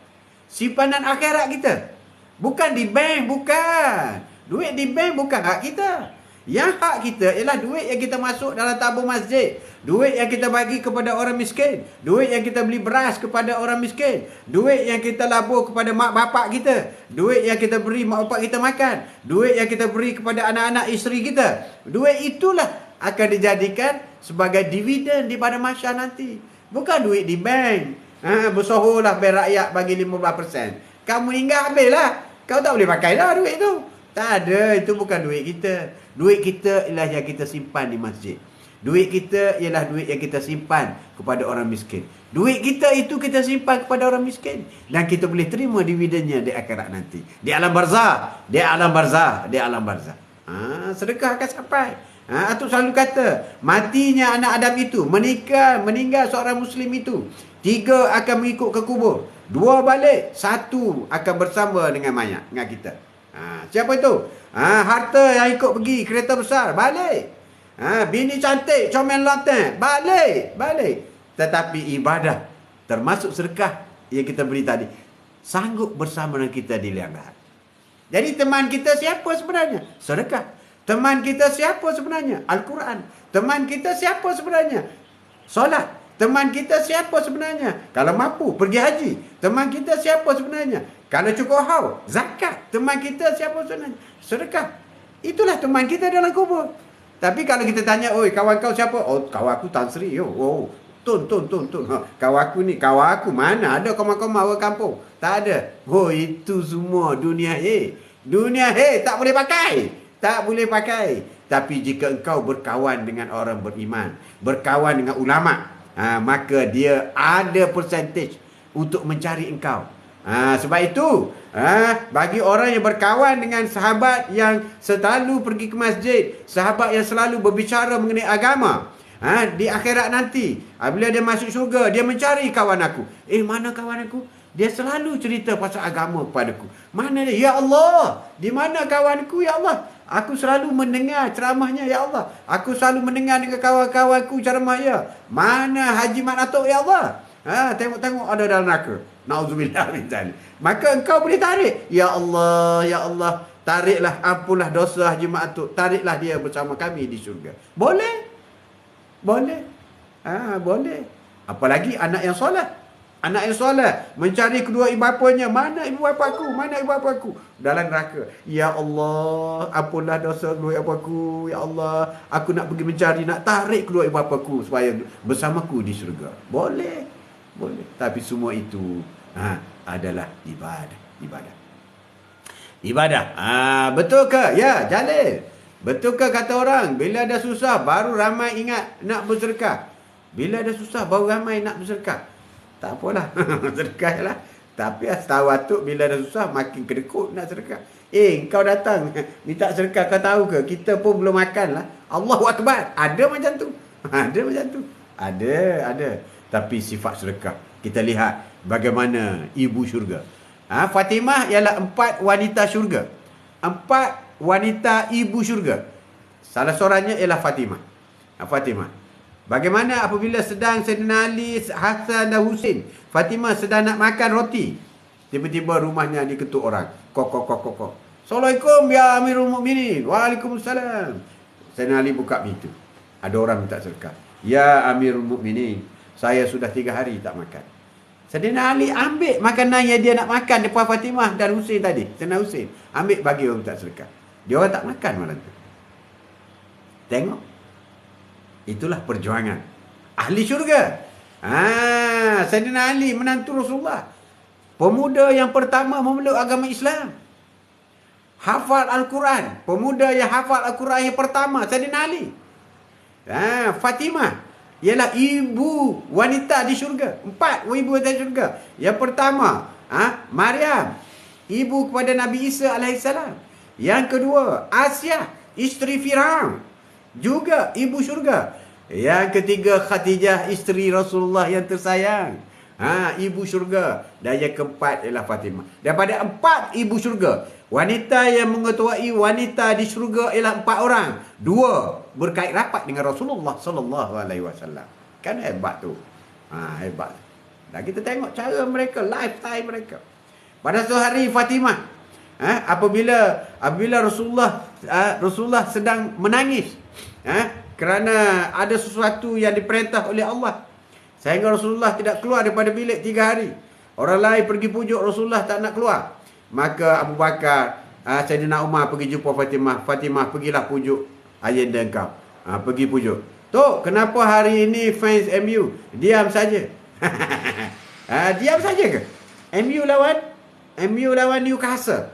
Speaker 1: Simpanan akhirat kita. Bukan di bank, bukan. Duit di bank bukan hak kita. Yang hak kita ialah duit yang kita masuk dalam tabung masjid. Duit yang kita bagi kepada orang miskin. Duit yang kita beli beras kepada orang miskin. Duit yang kita labur kepada mak bapak kita. Duit yang kita beri mak bapak kita makan. Duit yang kita beri kepada anak-anak isteri kita. Duit itulah akan dijadikan sebagai dividen di pada masa nanti. Bukan duit di bank. Bersohorlah bank rakyat bagi 15%. Kamu hingga habislah. Kau tak boleh pakai dah duit tu. Tak ada, itu bukan duit kita. Duit kita ialah yang kita simpan di masjid. Duit kita ialah duit yang kita simpan kepada orang miskin. Duit kita itu kita simpan kepada orang miskin. Dan kita boleh terima dividennya di akhirat nanti. Di alam barzah. Di alam barzah. Di alam barzah. Sedekah akan sampai. Atuk selalu kata, matinya anak Adam itu, meninggal seorang Muslim itu, 3 akan mengikut ke kubur. 2 balik, 1 akan bersama dengan mayat, dengan kita. Siapa itu? Harta yang ikut pergi kereta besar, balik. Bini cantik, comel lonteng, balik. Tetapi ibadah, termasuk sedekah yang kita beri tadi, sanggup bersama dengan kita di liang lahat. Jadi teman kita siapa sebenarnya? Sedekah. Teman kita siapa sebenarnya? Al-Quran. Teman kita siapa sebenarnya? Solat. Teman kita siapa sebenarnya? Kalau mampu, pergi haji. Teman kita siapa sebenarnya? Kalau cukup haul, zakat. Teman kita siapa sebenarnya? Sedekah. Itulah teman kita dalam kubur. Tapi kalau kita tanya, oi, kawan kau siapa? Kawan aku Tan Sri. Tun. Kawan aku ni, kawan aku mana ada kawan-kawan orang kampung? Tak ada. Itu semua dunia Dunia tak boleh pakai. Tak boleh pakai. Tapi jika engkau berkawan dengan orang beriman, berkawan dengan ulama', maka dia ada percentage untuk mencari engkau. Sebab itu, bagi orang yang berkawan dengan sahabat yang selalu pergi ke masjid, sahabat yang selalu berbicara mengenai agama, di akhirat nanti, bila dia masuk syurga, dia mencari kawan aku. Mana kawan aku? Dia selalu cerita pasal agama kepadaku. Mana dia? Ya Allah, di mana kawanku ya Allah? Aku selalu mendengar ceramahnya ya Allah. Aku selalu mendengar dengan kawan-kawanku ceramahnya. Mana Haji Mat Atok ya Allah? Tengok-tengok ada dalam neraka. Nauzubillah min zalik. Maka engkau boleh tarik. Ya Allah, tariklah, ampunlah dosa Haji Mat Atok. Tariklah dia bersama kami di syurga. Boleh. Boleh. Apalagi anak yang solat. Anak yang soleh mencari kedua ibu bapanya. Mana ibu bapaku? Mana ibu bapaku? Dalam neraka. Ya Allah, ampunlah dosa kedua ibu bapaku. Ya Allah, aku nak pergi mencari, nak tarik kedua ibu bapaku supaya bersamaku di syurga. Boleh. Boleh. Tapi semua itu adalah ibadah. Ibadah. Betul ke? Ya, Jalil. Betul ke kata orang? Bila ada susah, baru ramai ingat nak bersedekah. Bila ada susah, baru ramai nak bersedekah. Tak apalah, sedekah lah. Tapi setahu atuk bila dah susah makin kedekut nak sedekah. Kau datang minta sedekah, kau tahu ke kita pun belum makan lah. Allahu Akbar. Ada macam tu. Ada macam tu. Ada. Tapi sifat sedekah, kita lihat bagaimana ibu syurga. Fatimah ialah 4 wanita syurga. 4 wanita ibu syurga. Salah seorangnya ialah Fatimah. Fatimah. Bagaimana apabila sedang Sayyidina Ali, Hasan dan Husin, Fatimah sedang nak makan roti. Tiba-tiba rumahnya diketuk orang. Kok. Assalamualaikum ya Amirul Mukminin. Waalaikumsalam. Sayyidina Ali buka pintu. Ada orang minta sedekah. Ya Amirul Mukminin, saya sudah 3 hari tak makan. Sayyidina Ali ambil makanan yang dia nak makan depan Fatimah dan Husin tadi. Sayyidina Husin ambil bagi orang minta sedekah. Dia orang tak makan malam tu. Tengok. Itulah perjuangan ahli syurga. Sayyidina Ali menantu Rasulullah, pemuda yang pertama memeluk agama Islam, hafal Al-Quran. Pemuda yang hafal Al-Quran yang pertama Sayyidina Ali. Fatimah ialah ibu wanita di syurga. 4 ibu wanita di syurga. Yang pertama Maryam, ibu kepada Nabi Isa alaihissalam. Yang kedua Asia, isteri Firaun, juga ibu syurga. Yang ketiga Khadijah, isteri Rasulullah yang tersayang, ibu syurga. Dan yang keempat ialah Fatimah. Daripada 4 ibu syurga, wanita yang mengetuai wanita di syurga ialah 4 orang. 2 berkait rapat dengan Rasulullah sallallahu alaihi wasallam. Kan hebat tu. Hebat. Dan kita tengok cara mereka, lifestyle mereka. Pada suatu hari Fatimah, apabila Rasulullah sedang menangis, kerana ada sesuatu yang diperintah oleh Allah, sehingga Rasulullah tidak keluar daripada bilik 3 hari. Orang lain pergi pujuk, Rasulullah tak nak keluar. Maka Abu Bakar, Sayyidina Umar pergi jumpa Fatimah. Fatimah, pergilah pujuk ayahanda engkau. Pergi pujuk. Tok, kenapa hari ini fans MU diam saja? Diam saja ke? MU lawan Newcastle.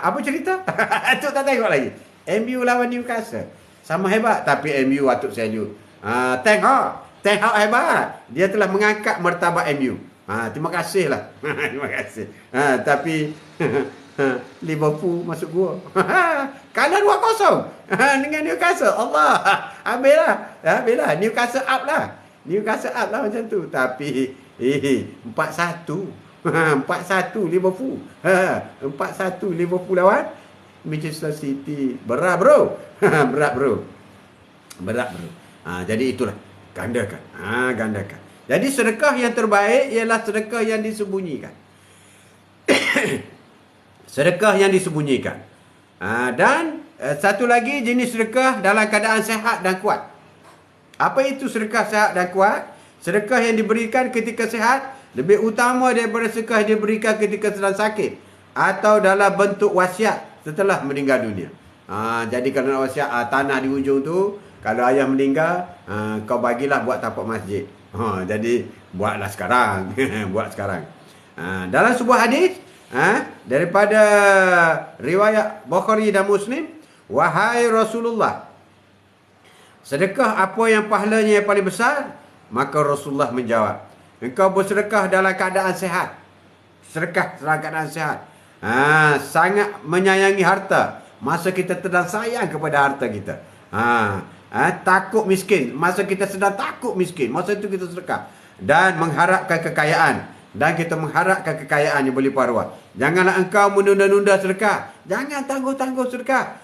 Speaker 1: Apa cerita? Tok tak tengok lagi. MU lawan Newcastle. Sama hebat, tapi MU watuk sejuk. Ten Hag hebat. Dia telah mengangkat martabat MU. Terima kasih lah. Terima kasih. Tapi Liverpool masuk gua. Kalah 2-0 dengan Newcastle. Allah. Habislah. Newcastle up lah macam tu. Tapi 4-1. 4-1 Liverpool. 4-1 Liverpool lawan Manchester City. Berat bro. Jadi itulah, gandakan. Jadi sedekah yang terbaik ialah sedekah yang disembunyikan. Sedekah yang disembunyikan. Dan satu lagi jenis sedekah dalam keadaan sihat dan kuat. Apa itu sedekah sihat dan kuat? Sedekah yang diberikan ketika sihat lebih utama daripada sedekah yang diberikan ketika sedang sakit atau dalam bentuk wasiat setelah meninggal dunia. Jadi kalau nak wasiat, tanah di ujung tu, kalau ayah meninggal, kau bagilah buat tapak masjid. Jadi buatlah sekarang. Buat sekarang. Dalam sebuah hadis daripada riwayat Bukhari dan Muslim, wahai Rasulullah, sedekah apa yang pahalanya yang paling besar? Maka Rasulullah menjawab, engkau bersedekah dalam keadaan sehat. Sedekah dalam keadaan sehat. Sangat menyayangi harta masa kita sedang sayang kepada harta kita. Takut miskin masa kita sedang takut miskin, masa itu kita sedekah. Dan mengharapkan kekayaan, dan kita mengharapkan kekayaan yang berlimpah ruah. Janganlah engkau menunda-nunda sedekah. Jangan tangguh-tangguh sedekah.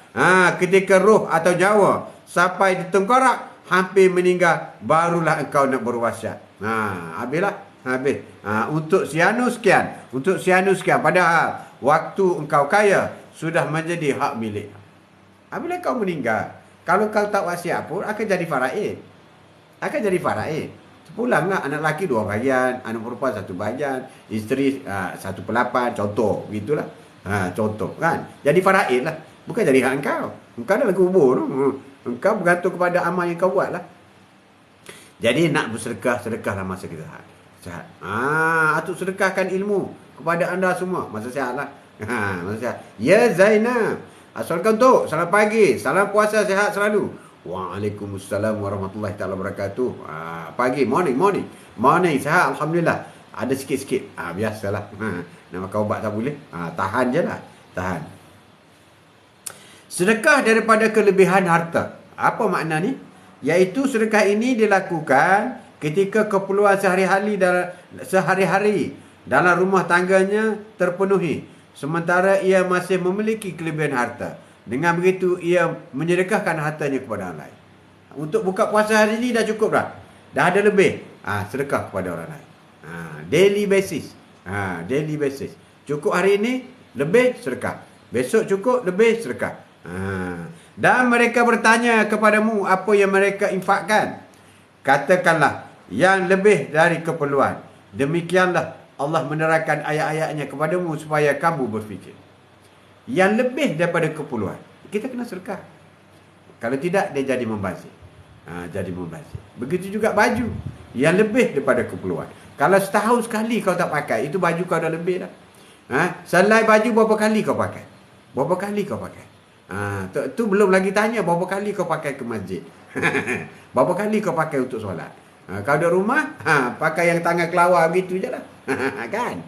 Speaker 1: Ketika roh atau nyawa sampai di tengkorak, hampir meninggal, barulah engkau nak berwasiat. Habislah. Untuk sianu sekian. Padahal waktu engkau kaya sudah menjadi hak milik. Apabila kau meninggal, kalau kau tak wasiat pun akan jadi faraid. Sepulanglah, anak lelaki 2 bahagian, anak perempuan 1 bahagian, isteri 1/8, contoh, begitulah. Contoh kan. Jadi faraid lah, bukan jadi hak engkau. Engkau dalam kubur, engkau bergantung kepada amal yang kau buat lah. Jadi nak bersedekah, sedekahlah masa kita sihat. Atuk sedekahkan ilmu kepada anda semua masa sihat lah. Masa sihat. Ya Zainab, assalamualaikum, selamat pagi, salam puasa sihat selalu. Waalaikumsalam warahmatullahi taala wabarakatuh. Pagi, morning, sihat alhamdulillah. Ada sikit-sikit. Biasalah. Nak makan ubat tak boleh. Tahan je lah. Tahan. Sedekah daripada kelebihan harta. Apa makna ni? Iaitu sedekah ini dilakukan ketika keperluan sehari-hari dalam rumah tangganya terpenuhi, sementara ia masih memiliki kelebihan harta. Dengan begitu, ia menyedekahkan hartanya kepada orang lain. Untuk buka puasa hari ini dah cukup dah. Dah ada lebih. Sedekah kepada orang lain. Daily basis. Daily basis. Cukup hari ini, lebih sedekah. Besok cukup, lebih sedekah. Dan mereka bertanya kepadamu apa yang mereka infakkan. Katakanlah, yang lebih dari keperluan. Demikianlah Allah menerangkan ayat-ayatnya kepadamu supaya kamu berfikir. Yang lebih daripada keperluan, kita kena sedekah. Kalau tidak, dia jadi membazir. Jadi membazir. Begitu juga baju. Yang lebih daripada keperluan. Kalau setahun sekali kau tak pakai, itu baju kau dah lebih dah. Selai baju berapa kali kau pakai? Berapa kali kau pakai? Tu belum lagi tanya berapa kali kau pakai ke masjid. Berapa kali kau pakai untuk solat. Kau di rumah, pakai yang tangan kelawar begitu je lah. Kan?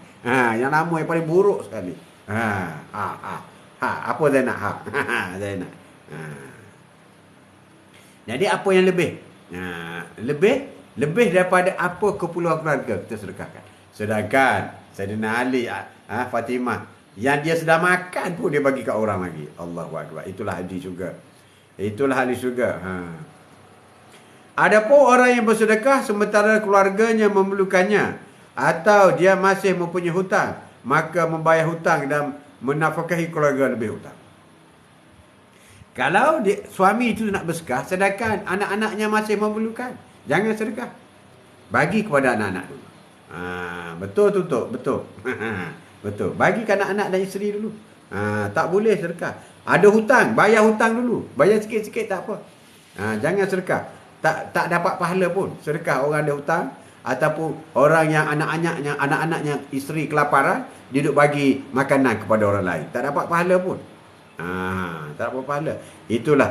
Speaker 1: Yang lama yang paling buruk sekali. Apa Zainab? Zainab. Jadi apa yang lebih? Lebih daripada apa keperluan keluarga kita sedekahkan. Sedangkan Sayyidina Ali, Fatimah, yang dia sedang makan pun dia bagi kat orang lagi. Allahu Akbar. Itulah hadis juga. Adapun orang yang bersedekah sementara keluarganya memerlukannya atau dia masih mempunyai hutang, maka membayar hutang dan menafkahi keluarga lebih hutang. Kalau suami itu nak bersedekah sedangkan anak-anaknya masih memerlukan, jangan sedekah. Bagi kepada anak-anak dulu. Betul. Betul. Bagi ke anak-anak dan isteri dulu. Tak boleh sedekah. Ada hutang, bayar hutang dulu. Bayar sikit-sikit tak apa. Jangan sedekah. Tak dapat pahala pun. Sedekah orang ada hutang ataupun orang yang anak-anaknya isteri kelaparan, dia duduk bagi makanan kepada orang lain. Tak dapat pahala pun. Tak dapat pahala. Itulah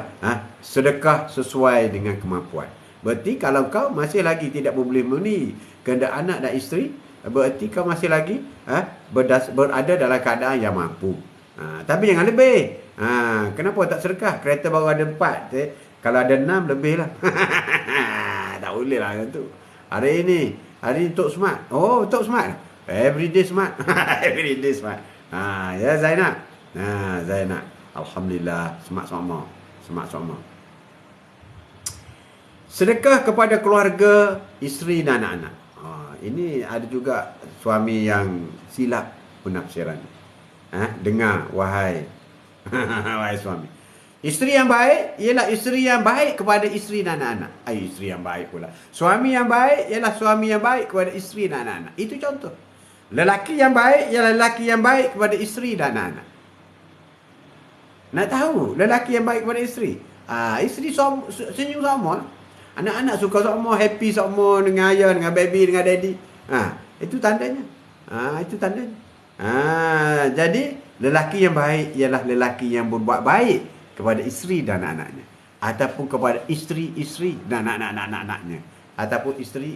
Speaker 1: sedekah sesuai dengan kemampuan. Berarti kalau kau masih lagi tidak boleh memenuhi kehendak anak dan isteri, berarti kau masih lagi berada dalam keadaan yang mampu. Tapi jangan lebih. Kenapa tak sedekah? Kereta baru ada 4. Kalau ada 6 lebih lah. Tak boleh lah tu. Hari ni Tok Smart. Oh, Tok Smart. Everyday smart. Everyday smart. Ya Zainab. Zainab. Alhamdulillah. Smart sama. Sedekah kepada keluarga, isteri dan anak-anak. Ini ada juga suami yang silap penafsiran. Dengar wahai suami. Isteri yang baik ialah isteri yang baik kepada isteri dan anak-anak. Isteri yang baik pula. Suami yang baik ialah suami yang baik kepada isteri dan anak-anak. Itu contoh. Lelaki yang baik ialah lelaki yang baik kepada isteri dan anak-anak. Nak tahu lelaki yang baik kepada isteri? Isteri senyum sama. Anak-anak suka sama, happy sama dengan ayah, dengan baby, dengan daddy. Itu tandanya. Itu tandanya. Jadi lelaki yang baik ialah lelaki yang berbuat baik kepada isteri dan anak-anaknya, ataupun kepada isteri dan anak-anaknya, ataupun isteri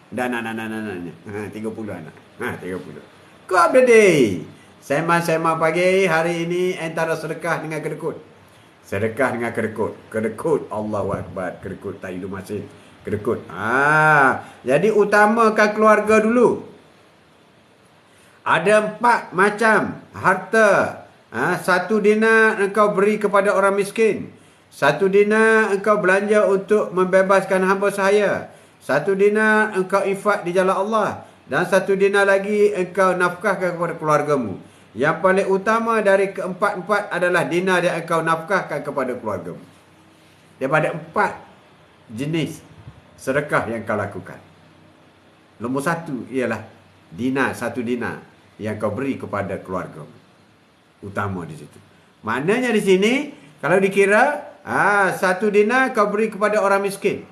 Speaker 1: dan anak-anaknya. 30 anak. 30. Good of the day. Sembang pagi hari ini antara sedekah dengan kedekut. Sedekah dengan kedekut. Allahu Akbar. Kedekut tak hidup masing. Kedekut. Jadi utamakan keluarga dulu. Ada 4 macam harta. 1 dinar engkau beri kepada orang miskin. 1 dinar engkau belanja untuk membebaskan hamba sahaya. 1 dinar engkau infak di jalan Allah. Dan 1 dinar lagi engkau nafkahkan kepada keluargamu. Yang paling utama dari keempat-empat adalah dinar yang engkau nafkahkan kepada keluargamu. Daripada 4 jenis sedekah yang kau lakukan. Nombor satu ialah dinar, 1 dinar yang kau beri kepada keluarga. Utama di situ. Maknanya di sini kalau dikira 1 dinar kau beri kepada orang miskin.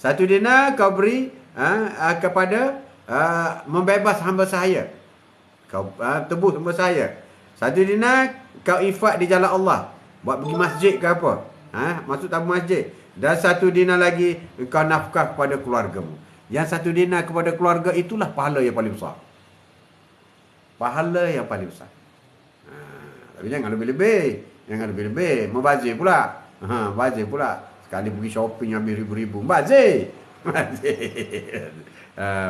Speaker 1: 1 dinar kau beri kepada membebas hamba sahaya. Kau tebus hamba sahaya. 1 dinar kau infak di jalan Allah. Buat pergi masjid ke apa. Masuk tabung masjid. Dan 1 dinar lagi kau nafkah kepada keluargamu. Yang 1 dinar kepada keluarga itulah pahala yang paling besar. Pahala yang paling besar. Tapi jangan lebih-lebih. Jangan lebih-lebih. Membazir pula. Bazir pula. Sekali pergi shopping ambil ribu-ribu. Bazir.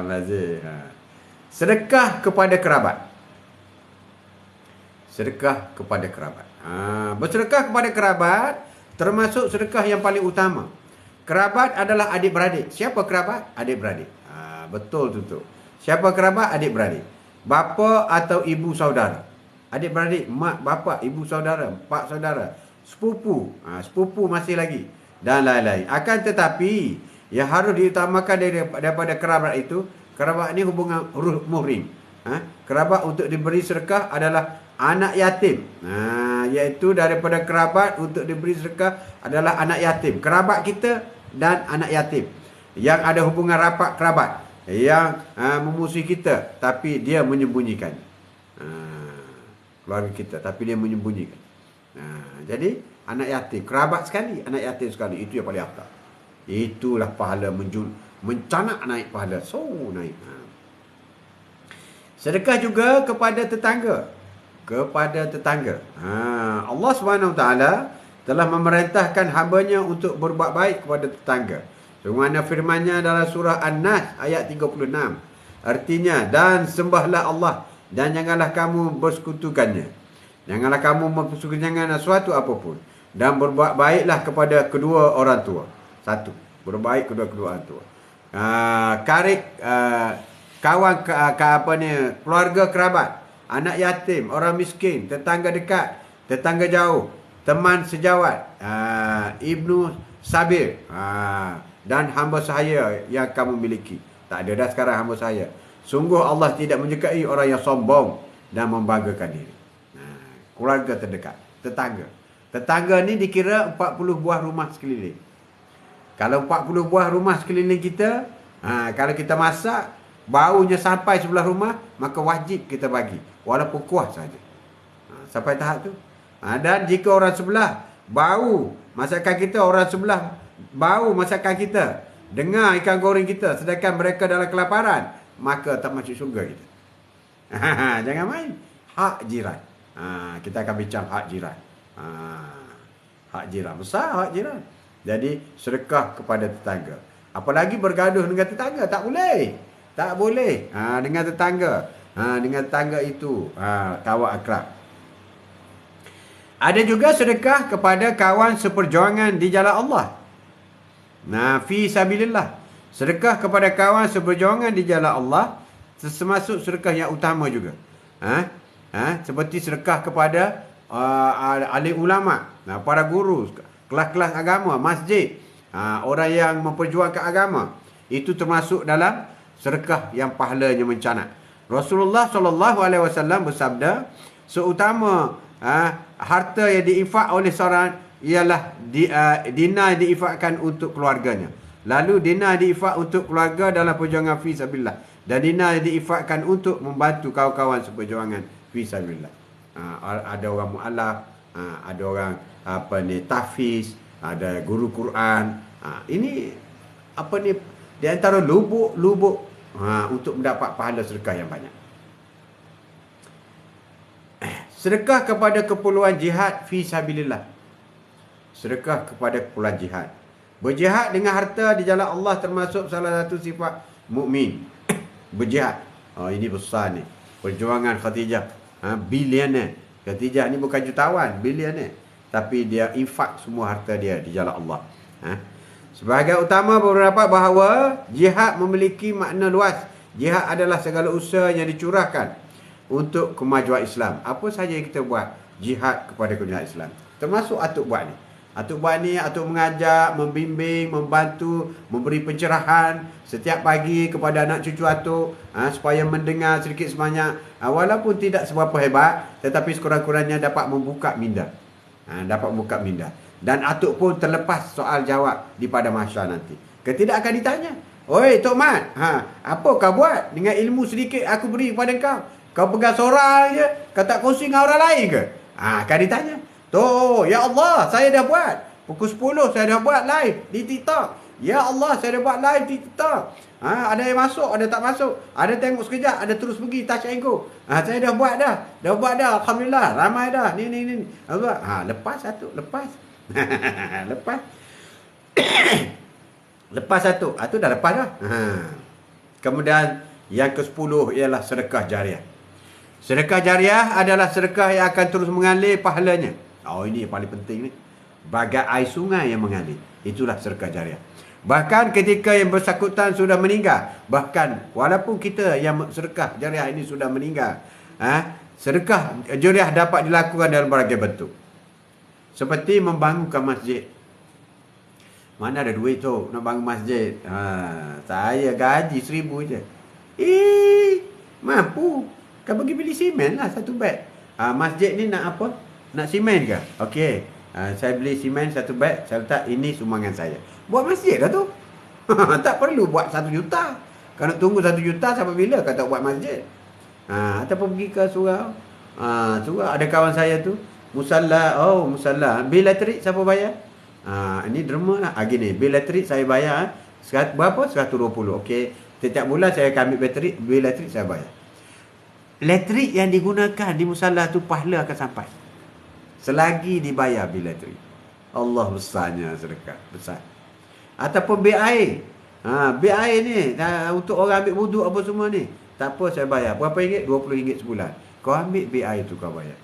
Speaker 1: Bazir. Sedekah kepada kerabat. Sedekah kepada kerabat. Bersedekah kepada kerabat termasuk sedekah yang paling utama. Kerabat adalah adik-beradik. Siapa kerabat? Adik-beradik. Betul tu. Siapa kerabat? Adik-beradik. Bapa atau ibu saudara. Adik-beradik, mak, bapa, ibu saudara, pak saudara, sepupu. Sepupu masih lagi. Dan lain-lain. Akan tetapi, yang harus diutamakan daripada kerabat itu, kerabat ini hubungan muhrim. Kerabat untuk diberi sedekah adalah anak yatim. Iaitu daripada kerabat untuk diberi sedekah adalah anak yatim. Kerabat kita dan anak yatim. Yang ada hubungan rapat kerabat. Yang memusuhi kita, tapi dia menyembunyikan. Keluarga kita, tapi dia menyembunyikan. Jadi, anak yatim. Kerabat sekali, anak yatim sekali. Itu yang paling afdal. Itulah pahala mencanak naik pahala. So, naik. Sedekah juga kepada tetangga. Kepada tetangga. Allah SWT telah memerintahkan hamba-Nya untuk berbuat baik kepada tetangga. Sebagaimana firman-Nya dalam surah An-Nas ayat 36. Artinya, dan sembahlah Allah dan janganlah kamu bersekutukannya. Janganlah kamu mempersekutukan sesuatu apapun. Dan berbuat baiklah kepada kedua orang tua. 1. Berbuat baik kedua orang tua. Kawan keluarga kerabat, anak yatim, orang miskin, tetangga dekat, tetangga jauh, teman sejawat, ibnu sabir, dan hamba sahaya yang kamu miliki. Tak ada dah sekarang hamba sahaya. Sungguh Allah tidak menyukai orang yang sombong dan membanggakan diri. Keluarga terdekat, tetangga. Tetangga ni dikira 40 buah rumah sekeliling. Kalau 40 buah rumah sekeliling kita, kalau kita masak, baunya sampai sebelah rumah, maka wajib kita bagi. Walaupun kuah saja. Sampai tahap tu. Dan jika orang sebelah bau masakan kita, orang sebelah bau masakan kita, dengar ikan goreng kita, sedangkan mereka dalam kelaparan, maka tak masuk syurga kita. Jangan main. Hak jiran. Kita akan bincang hak jiran. Hak jiran. Besar hak jiran. Jadi, sedekah kepada tetangga. Apalagi bergaduh dengan tetangga. Tak boleh. Tak boleh. Dengan tetangga. Dengan tetangga itu. Kawan akrab. Ada juga sedekah kepada kawan seperjuangan di jalan Allah. Fi sabilillah. Sedekah kepada kawan seperjuangan di jalan Allah termasuk sedekah yang utama juga. Seperti sedekah kepada alim ulama, para guru, kelas-kelas agama, masjid, orang yang memperjuangkan agama. Itu termasuk dalam sedekah yang pahalanya mencanak. Rasulullah SAW bersabda, seutama harta yang diinfak oleh seorang ialah dinar diinfakkan untuk keluarganya. Lalu dinar diinfak untuk keluarga dalam perjuangan fi sabilillah. Dan dinar diinfakkan untuk membantu kawan-kawan seperjuangan fi sabilillah. Ada orang mu'alaf, ada orang tahfiz, ada guru Quran. Ini di antara lubuk-lubuk untuk mendapat pahala sedekah yang banyak. Sedekah kepada keperluan jihad fi sabilillah. Sedekah kepada keperluan jihad. Berjihad dengan harta di jalan Allah termasuk salah satu sifat mukmin. Berjihad. Ini besar ni. Perjuangan Khadijah. Bilioner. Khadijah ni bukan jutawan, bilioner. Tapi dia infak semua harta dia di jalan Allah. Sebahagian utama berpendapat bahawa jihad memiliki makna luas. Jihad adalah segala usaha yang dicurahkan untuk kemajuan Islam. Apa sahaja yang kita buat, jihad kepada kemajuan Islam. Termasuk atuk buat ni. Atuk buat ni, atuk mengajak, membimbing, membantu, memberi pencerahan setiap pagi kepada anak cucu atuk, supaya mendengar sedikit sebanyak, walaupun tidak seberapa hebat, tetapi sekurang-kurangnya dapat membuka minda. Dapat membuka minda. Dan atuk pun terlepas soal jawab di pada mahsyar nanti. Ketika akan ditanya, "Oi Tok Mat, apa kau buat dengan ilmu sedikit aku beri kepada kau? Kau pegang seorang je, kau tak kongsi dengan orang lain ke?" Akan ditanya. "Tuh, ya Allah, saya dah buat. Pukul 10 saya dah buat live di TikTok. Ya Allah, saya dah buat live di TikTok. Ada yang masuk, ada tak masuk. Ada tengok sekejap, ada terus pergi touch and go. Saya dah buat dah. Dah buat dah, alhamdulillah. Ramai dah. Ni. Lepas satu, lepas. Lepas. Lepas satu. Itu dah lepas dah. Kemudian yang ke-10 ialah sedekah jariah. Sedekah jariah adalah sedekah yang akan terus mengalir pahalanya. Ini yang paling penting ni. Bagai air sungai yang mengalir. Itulah sedekah jariah. Bahkan ketika yang bersangkutan sudah meninggal, bahkan walaupun kita yang sedekah jariah ini sudah meninggal, sedekah jariah dapat dilakukan dalam berbagai bentuk. Seperti membangunkan masjid. Mana ada duit tu nak bangun masjid? Saya gaji 1,000 je. Mampu. Kau pergi beli simen lah satu beg. Masjid ni nak apa? Nak simen ke? Okey. Saya beli simen satu beg, saya letak, ini sumbangan saya. Buat masjid lah tu. Tak perlu buat 1 juta. Kau nak tunggu 1 juta sampai bila kau tak buat masjid? Ataupun pergi ke surau. Surau ada kawan saya tu, musalla. Musalla. Bil elektrik siapa bayar? Ini derma lah. Gini, bil elektrik saya bayar. Berapa? 120. Okey. Setiap bulan saya akan ambil bateri, bil elektrik saya bayar. Elektrik yang digunakan di musalla tu pahala akan sampai selagi dibayar bil elektrik. Allah besarnya sedekah. Besar. Ataupun bil air. Bil air ni untuk orang ambil wuduk apa semua ni. Tak apa, saya bayar. Berapa ringgit? RM20 sebulan. Kau ambil bil air tu kau bayar.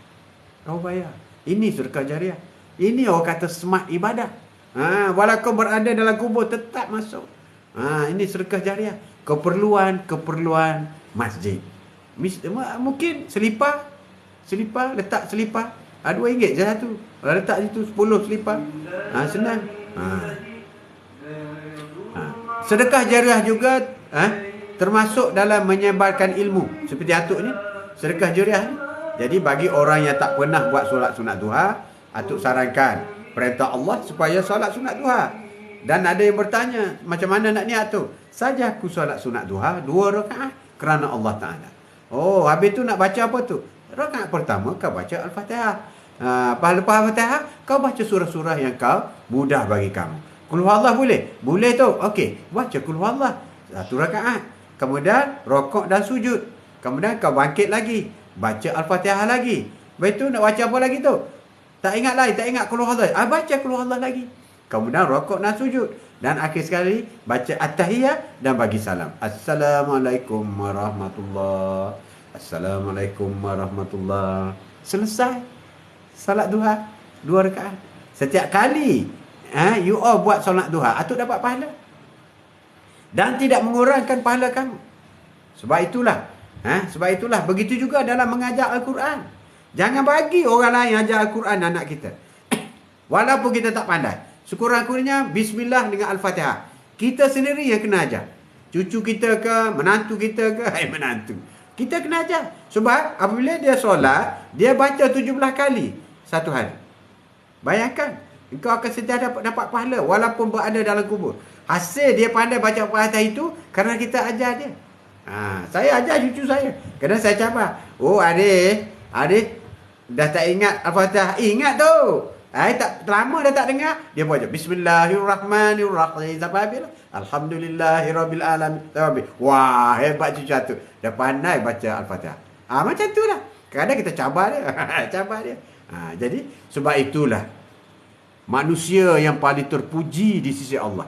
Speaker 1: Kau bayar. Ini sedekah jariah. Ini orang kata smart ibadah. Walaupun berada dalam kubur tetap masuk. Ini sedekah jariah. Keperluan masjid. Mungkin selipar, letak selipar. RM2 je satu. Kalau letak situ 10 selipar. Senang. Sedekah jariah juga termasuk dalam menyebarkan ilmu. Seperti atuk ni, sedekah jariah ni. Jadi bagi orang yang tak pernah buat solat sunat duha, atuk sarankan perintah Allah supaya solat sunat duha. Dan ada yang bertanya, macam mana nak niat tu? Saja aku solat sunat duha 2 rakaat kerana Allah Ta'ala. Habis tu nak baca apa tu? Rakaat pertama kau baca Al-Fatihah. Lepas Al-Fatihah kau baca surah-surah yang kau mudah bagi kamu. Qul huwallah boleh? Boleh tu. Okey, baca Qul huwallah 1 rakaat. Kemudian rokok dan sujud. Kemudian kau bangkit lagi, baca Al-Fatihah lagi. Lepas tu nak baca apa lagi tu? Tak ingat Qul huwallah. Baca Qul huwallah lagi. Kemudian rokok dan sujud. Dan akhir sekali baca At-Tahiyah dan bagi salam. Assalamualaikum warahmatullahi. Assalamualaikum warahmatullahi. Selesai salat duha 2 rakaat. Setiap kali you all buat solat duha, atuk dapat pahala. Dan tidak mengurangkan pahala kamu. Sebab itulah begitu juga dalam mengajar Al-Quran. Jangan bagi orang lain ajar Al-Quran anak kita. Walaupun kita tak pandai. Sekurang-kurangnya bismillah dengan Al-Fatihah. Kita sendiri yang kena ajar. Cucu kita ke, menantu kita ke, menantu. Kita kena ajar. Sebab apabila dia solat, dia baca 17 kali satu hari. Bayangkan, engkau akan sentiasa dapat pahala walaupun berada dalam kubur. Hasil dia pandai baca Al-Fatihah itu kerana kita ajar dia. Saya ajar cucu saya. Kadang saya cabar. Adik dah tak ingat Al-Fatihah. Ingat tu. Tak lama dah tak dengar. Dia baca Bismillahirrahmanirrahim. Sampai habis lah. Alhamdulillahirabbil alamin. Wah, hebat cucu tu. Dah pandai baca Al-Fatihah. Macam tu lah. Kadang kita cabar dia. Jadi sebab itulah manusia yang paling terpuji di sisi Allah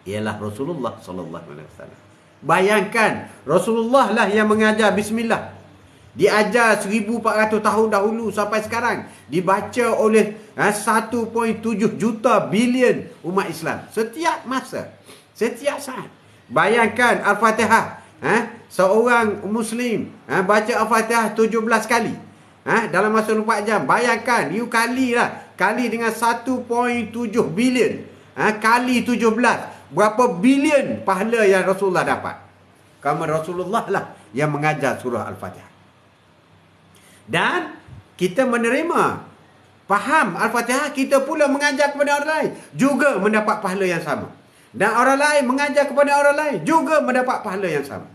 Speaker 1: ialah Rasulullah sallallahu alaihi wasallam. Bayangkan, Rasulullah lah yang mengajar bismillah. Diajar 1400 tahun dahulu sampai sekarang. Dibaca oleh 1.7 juta bilion umat Islam. Setiap masa. Setiap saat. Bayangkan Al-Fatihah. Seorang Muslim baca Al-Fatihah 17 kali. Dalam masa 24 jam. Bayangkan, you kali lah. kali dengan 1.7 bilion. Kali 17. Berapa bilion pahala yang Rasulullah dapat. Kerana Rasulullah lah yang mengajar surah Al-Fatihah. Dan kita menerima, faham Al-Fatihah, kita pula mengajar kepada orang lain, juga mendapat pahala yang sama. Dan orang lain mengajar kepada orang lain, juga mendapat pahala yang sama.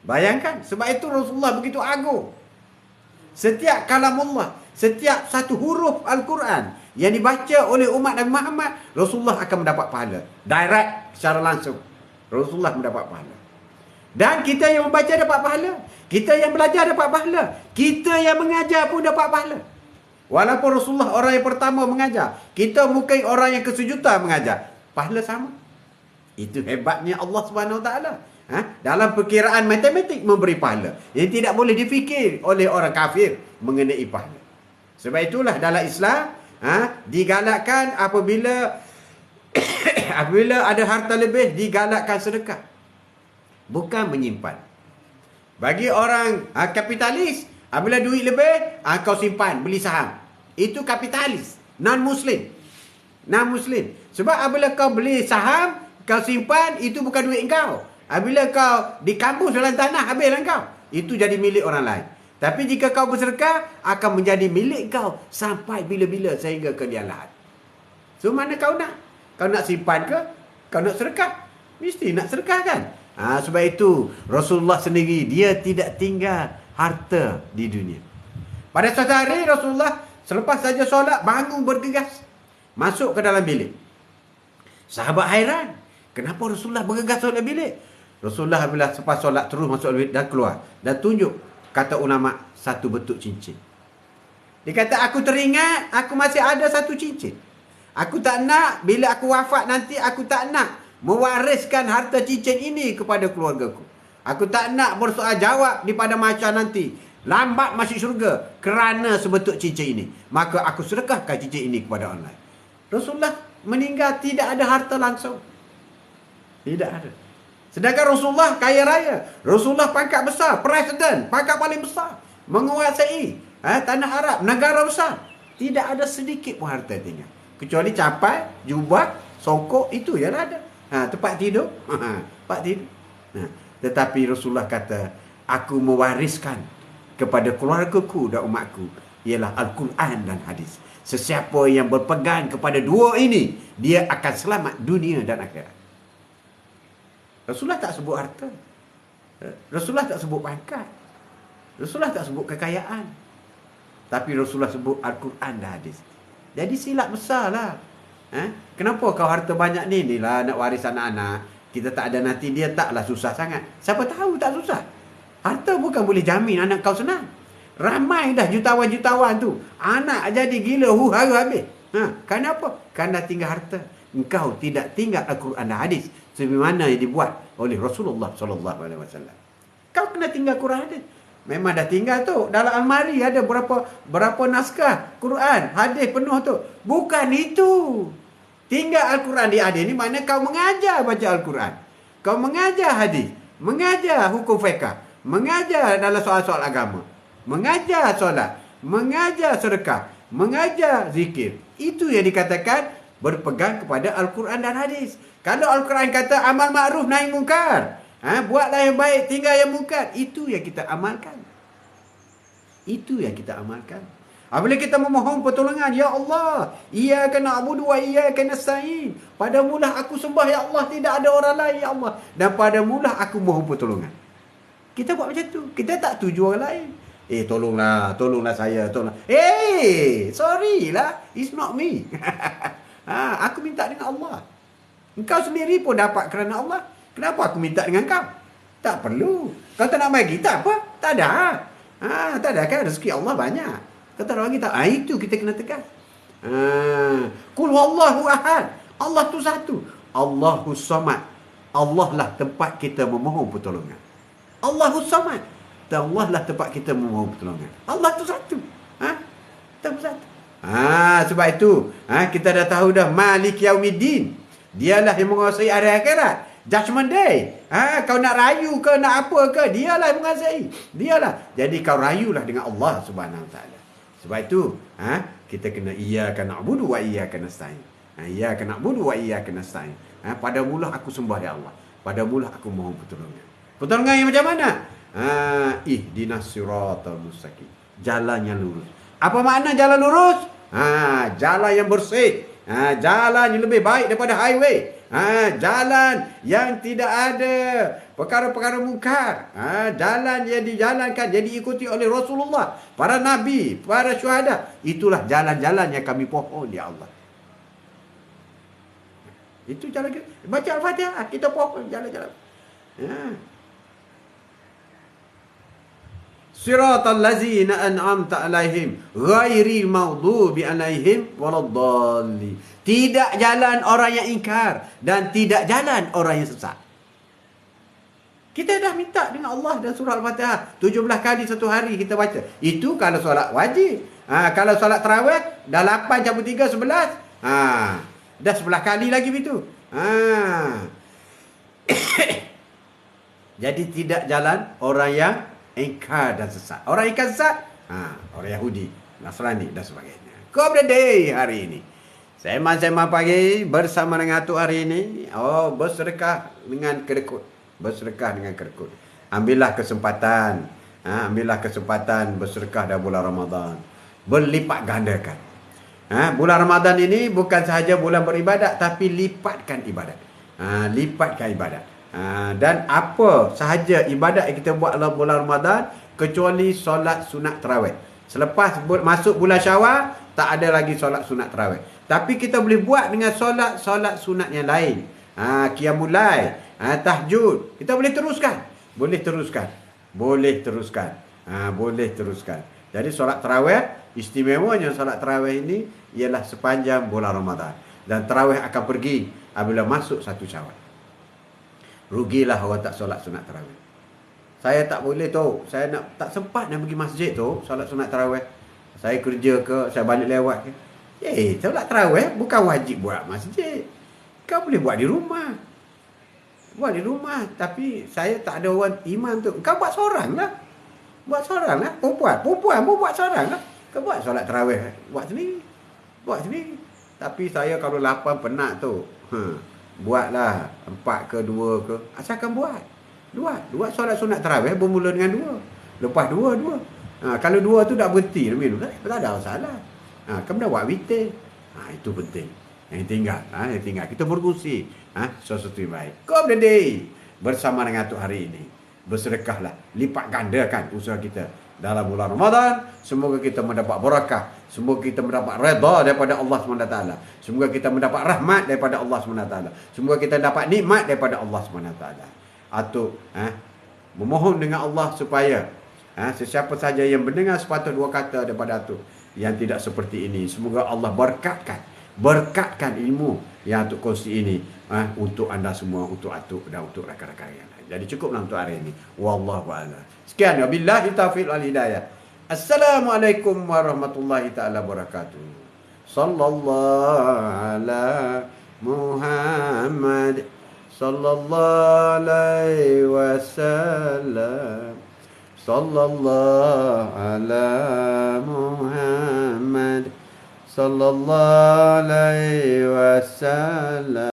Speaker 1: Bayangkan, sebab itu Rasulullah begitu agung. Setiap kalamullah, setiap satu huruf Al-Quran yang dibaca oleh umat Nabi Muhammad, Rasulullah akan mendapat pahala. Direct, secara langsung. Rasulullah mendapat pahala. Dan kita yang membaca dapat pahala. Kita yang belajar dapat pahala. Kita yang mengajar pun dapat pahala. Walaupun Rasulullah orang yang pertama mengajar, kita mungkin orang yang kesejuta mengajar, pahala sama. Itu hebatnya Allah Subhanahu Wa Taala. Dalam perkiraan matematik memberi pahala yang tidak boleh difikir oleh orang kafir mengenai pahala. Sebab itulah dalam Islam digalakkan apabila ada harta lebih, digalakkan sedekah, bukan menyimpan. Bagi orang kapitalis, apabila duit lebih, kau simpan, beli saham. Itu kapitalis, non-Muslim. Non-Muslim. Sebab apabila kau beli saham, kau simpan, itu bukan duit kau. Apabila kau di kampus dalam tanah, habislah kau. Itu jadi milik orang lain. Tapi jika kau bersedekah, akan menjadi milik kau sampai bila-bila sehingga ke liang lahat. So, mana kau nak? Kau nak simpan ke? Kau nak sedekah? Mesti nak sedekah kan? Sebab itu, Rasulullah sendiri, dia tidak tinggal harta di dunia. Pada suatu hari, Rasulullah selepas saja solat, bangun bergegas. Masuk ke dalam bilik. Sahabat hairan. Kenapa Rasulullah bergegas solat bilik? Rasulullah bila selepas solat terus masuk bilik dan keluar. Dan tunjuk, kata ulama, satu bentuk cincin. Dia kata, aku teringat, aku masih ada satu cincin. Aku tak nak, bila aku wafat nanti, aku tak nak mewariskan harta cincin ini kepada keluargaku. Aku tak nak bersoal jawab di pada mahsyar nanti, lambat masuk syurga kerana sebentuk cincin ini. Maka aku sedekahkan cincin ini kepada orang lain. Rasulullah meninggal tidak ada harta langsung. Tidak ada. Sedangkan Rasulullah kaya raya. Rasulullah pangkat besar, presiden, pangkat paling besar, menguasai tanah Arab, negara besar. Tidak ada sedikit pun harta tinggal. Kecuali capai, jubah, songkok, itu yang ada. Tempat tidur. Tempat tidur. Tetapi Rasulullah kata, aku mewariskan kepada keluargaku dan umatku ialah Al-Quran dan hadis. Sesiapa yang berpegang kepada dua ini, dia akan selamat dunia dan akhirat. Rasulullah tak sebut harta. Rasulullah tak sebut pangkat. Rasulullah tak sebut kekayaan. Tapi Rasulullah sebut Al-Quran dan hadis. Jadi silap besar lah. Kenapa kau harta banyak ni lah nak waris anak-anak? Kita tak ada nanti, dia taklah susah sangat. Siapa tahu tak susah. Harta bukan boleh jamin anak kau senang. Ramai dah jutawan-jutawan tu, anak jadi gila, hara habis. Kenapa? Kerana tinggal harta. Engkau tidak tinggal Al-Quran dan hadis sebagaimana yang dibuat oleh Rasulullah SAW. Kau kena tinggal Quran hadis. Memang dah tinggal tu. Dalam almari ada berapa naskah Quran, hadis penuh tu. Bukan itu. Tinggal Al-Quran di hadis ni makna kau mengajar baca Al-Quran. Kau mengajar hadis, mengajar hukum fiqh, mengajar dalam soal-soal agama, mengajar solat, mengajar sedekah, mengajar zikir. Itu yang dikatakan berpegang kepada Al-Quran dan hadis. Kalau Al-Quran kata amal ma'ruf nahi mungkar, buatlah yang baik, tinggal yang mungkar, itu yang kita amalkan. Itu yang kita amalkan. Apabila kita memohon pertolongan, ya Allah, iyyaka na'budu wa iyyaka nasta'in. Padamulah aku sembah, ya Allah, tidak ada orang lain, ya Allah. Dan padamulah aku mohon pertolongan. Kita buat macam tu. Kita tak tuju orang lain. Tolonglah saya, tolong. Sorry lah, it's not me. Aku minta dengan Allah. Engkau sendiri pun dapat kerana Allah. Kenapa aku minta dengan kau? Tak perlu. Kau tak nak bagi, tak apa. Tak ada. Tak ada kan, rezeki Allah banyak. Kau tak nak bagi, tak. Itu kita kena tegas. Qul huwallahu ahad. Allah tu satu. Allahus samad. Allah lah tempat kita memohon pertolongan. Allahus samad. Allah lah tempat kita memohon pertolongan. Allah tu satu. Tu satu. Sebab itu kita dah tahu dah Malik Yaumiddin. Dialah yang menguasai hari akhirat. Judgment Day. Kau nak rayu ke, nak apa ke, dialah yang menguasai. Dialah. Jadi kau rayulah dengan Allah Subhanahu Wa Taala. Sebab itu Kita kena iyyaka na'budu wa iyyaka nasta'in. Iyyaka na'budu wa iyyaka nasta'in. Pada mula aku sembah ya Allah. Pada mula aku mohon pertolongan. Pertolongan yang macam mana? Ihdinas siratal mustaqim. Jalan yang lurus. Apa makna jalan lurus? Jalan yang bersih. Jalan yang lebih baik daripada highway. Jalan yang tidak ada perkara-perkara mungkar. Jalan yang dijalankan, yang diikuti oleh Rasulullah, para nabi, para syuhada. Itulah jalan-jalan yang kami pohon ya Allah. Itu jalan kita. Baca Al-Fatihah, kita pohon jalan-jalan. Siratal ladzina an'amta alaihim ghairil maghdubi alaihim waladdallin. Tidak jalan orang yang ingkar dan tidak jalan orang yang sesat. Kita dah minta dengan Allah dan surah Al-Fatihah 17 kali satu hari kita baca. Itu kalau solat wajib. Kalau solat tarawih dah 8 campur 3 11. Dah 11 kali lagi begitu. Jadi tidak jalan orang yang ingkar dan sesat. Orang ingkar sesat, orang Yahudi, Nasrani dan sebagainya. Qiyamul Day hari ini. Sema-sema pagi bersama dengan Atuk hari ini. Bersedekah dengan kedekut. Bersedekah dengan kedekut. Ambillah kesempatan. Ambillah kesempatan bersedekah dalam bulan Ramadan. Berlipat gandakan. Bulan Ramadan ini bukan sahaja bulan beribadat, tapi lipatkan ibadat. Lipatkan ibadat. Dan apa sahaja ibadat yang kita buat dalam bulan Ramadan, kecuali solat sunat tarawih. Selepas masuk bulan Syawal, tak ada lagi solat sunat tarawih. Tapi kita boleh buat dengan solat sunat yang lain. Qiyamul Lail, tahajud. Kita boleh teruskan. Boleh teruskan. Boleh teruskan. Boleh teruskan. Jadi solat tarawih, istimewanya solat tarawih ini ialah sepanjang bulan Ramadan. Dan tarawih akan pergi apabila masuk 1 Syawal. Rugilah orang tak solat sunat tarawih. Saya tak boleh tu. Saya tak sempat nak pergi masjid tu solat sunat tarawih. Saya kerja ke, saya balik lewat ke. Solat tarawih bukan wajib buat masjid. Kau boleh buat di rumah. Buat di rumah. Tapi saya tak ada orang imam tu. Kau buat seorang lah. Buat seorang lah. Perempuan pun buat seorang lah. Kau buat solat tarawih. Buat sendiri. Buat sendiri. Tapi saya kalau lapar penat tu. Buatlah 4 ke 2 ke. Asalkan buat. Buat solat sunat tarawih bermula dengan 2. Lepas 2. Kalau 2 tu dah berhenti dulu. Tak ada masalah. Kamu dah buat witir. Itu penting. Yang tinggal. Kita berkongsi sesuatu yang baik. Qiyamul Day bersama dengan Atuk hari ini. Bersedekahlah. Lipat gandakan usaha kita dalam bulan Ramadan. Semoga kita mendapat barakah. Semoga kita mendapat redha daripada Allah SWT. Semoga kita mendapat rahmat daripada Allah SWT. Semoga kita dapat nikmat daripada Allah SWT. Atuk memohon dengan Allah supaya sesiapa saja yang mendengar sepatah 2 kata daripada Atuk yang tidak seperti ini, semoga Allah berkatkan ilmu yang Atuk kongsi ini untuk anda semua, untuk Atuk dan untuk rakan-rakan yang lain. Jadi cukuplah untuk hari ini. Wallahu a'lam. Sekian, wabillahi taufiq wal hidayah. Assalamualaikum warahmatullahi taala wabarakatuh. Sallallahu ala Muhammad sallallahu alaihi wasallam. Sallallahu ala Muhammad sallallahu alaihi wasallam.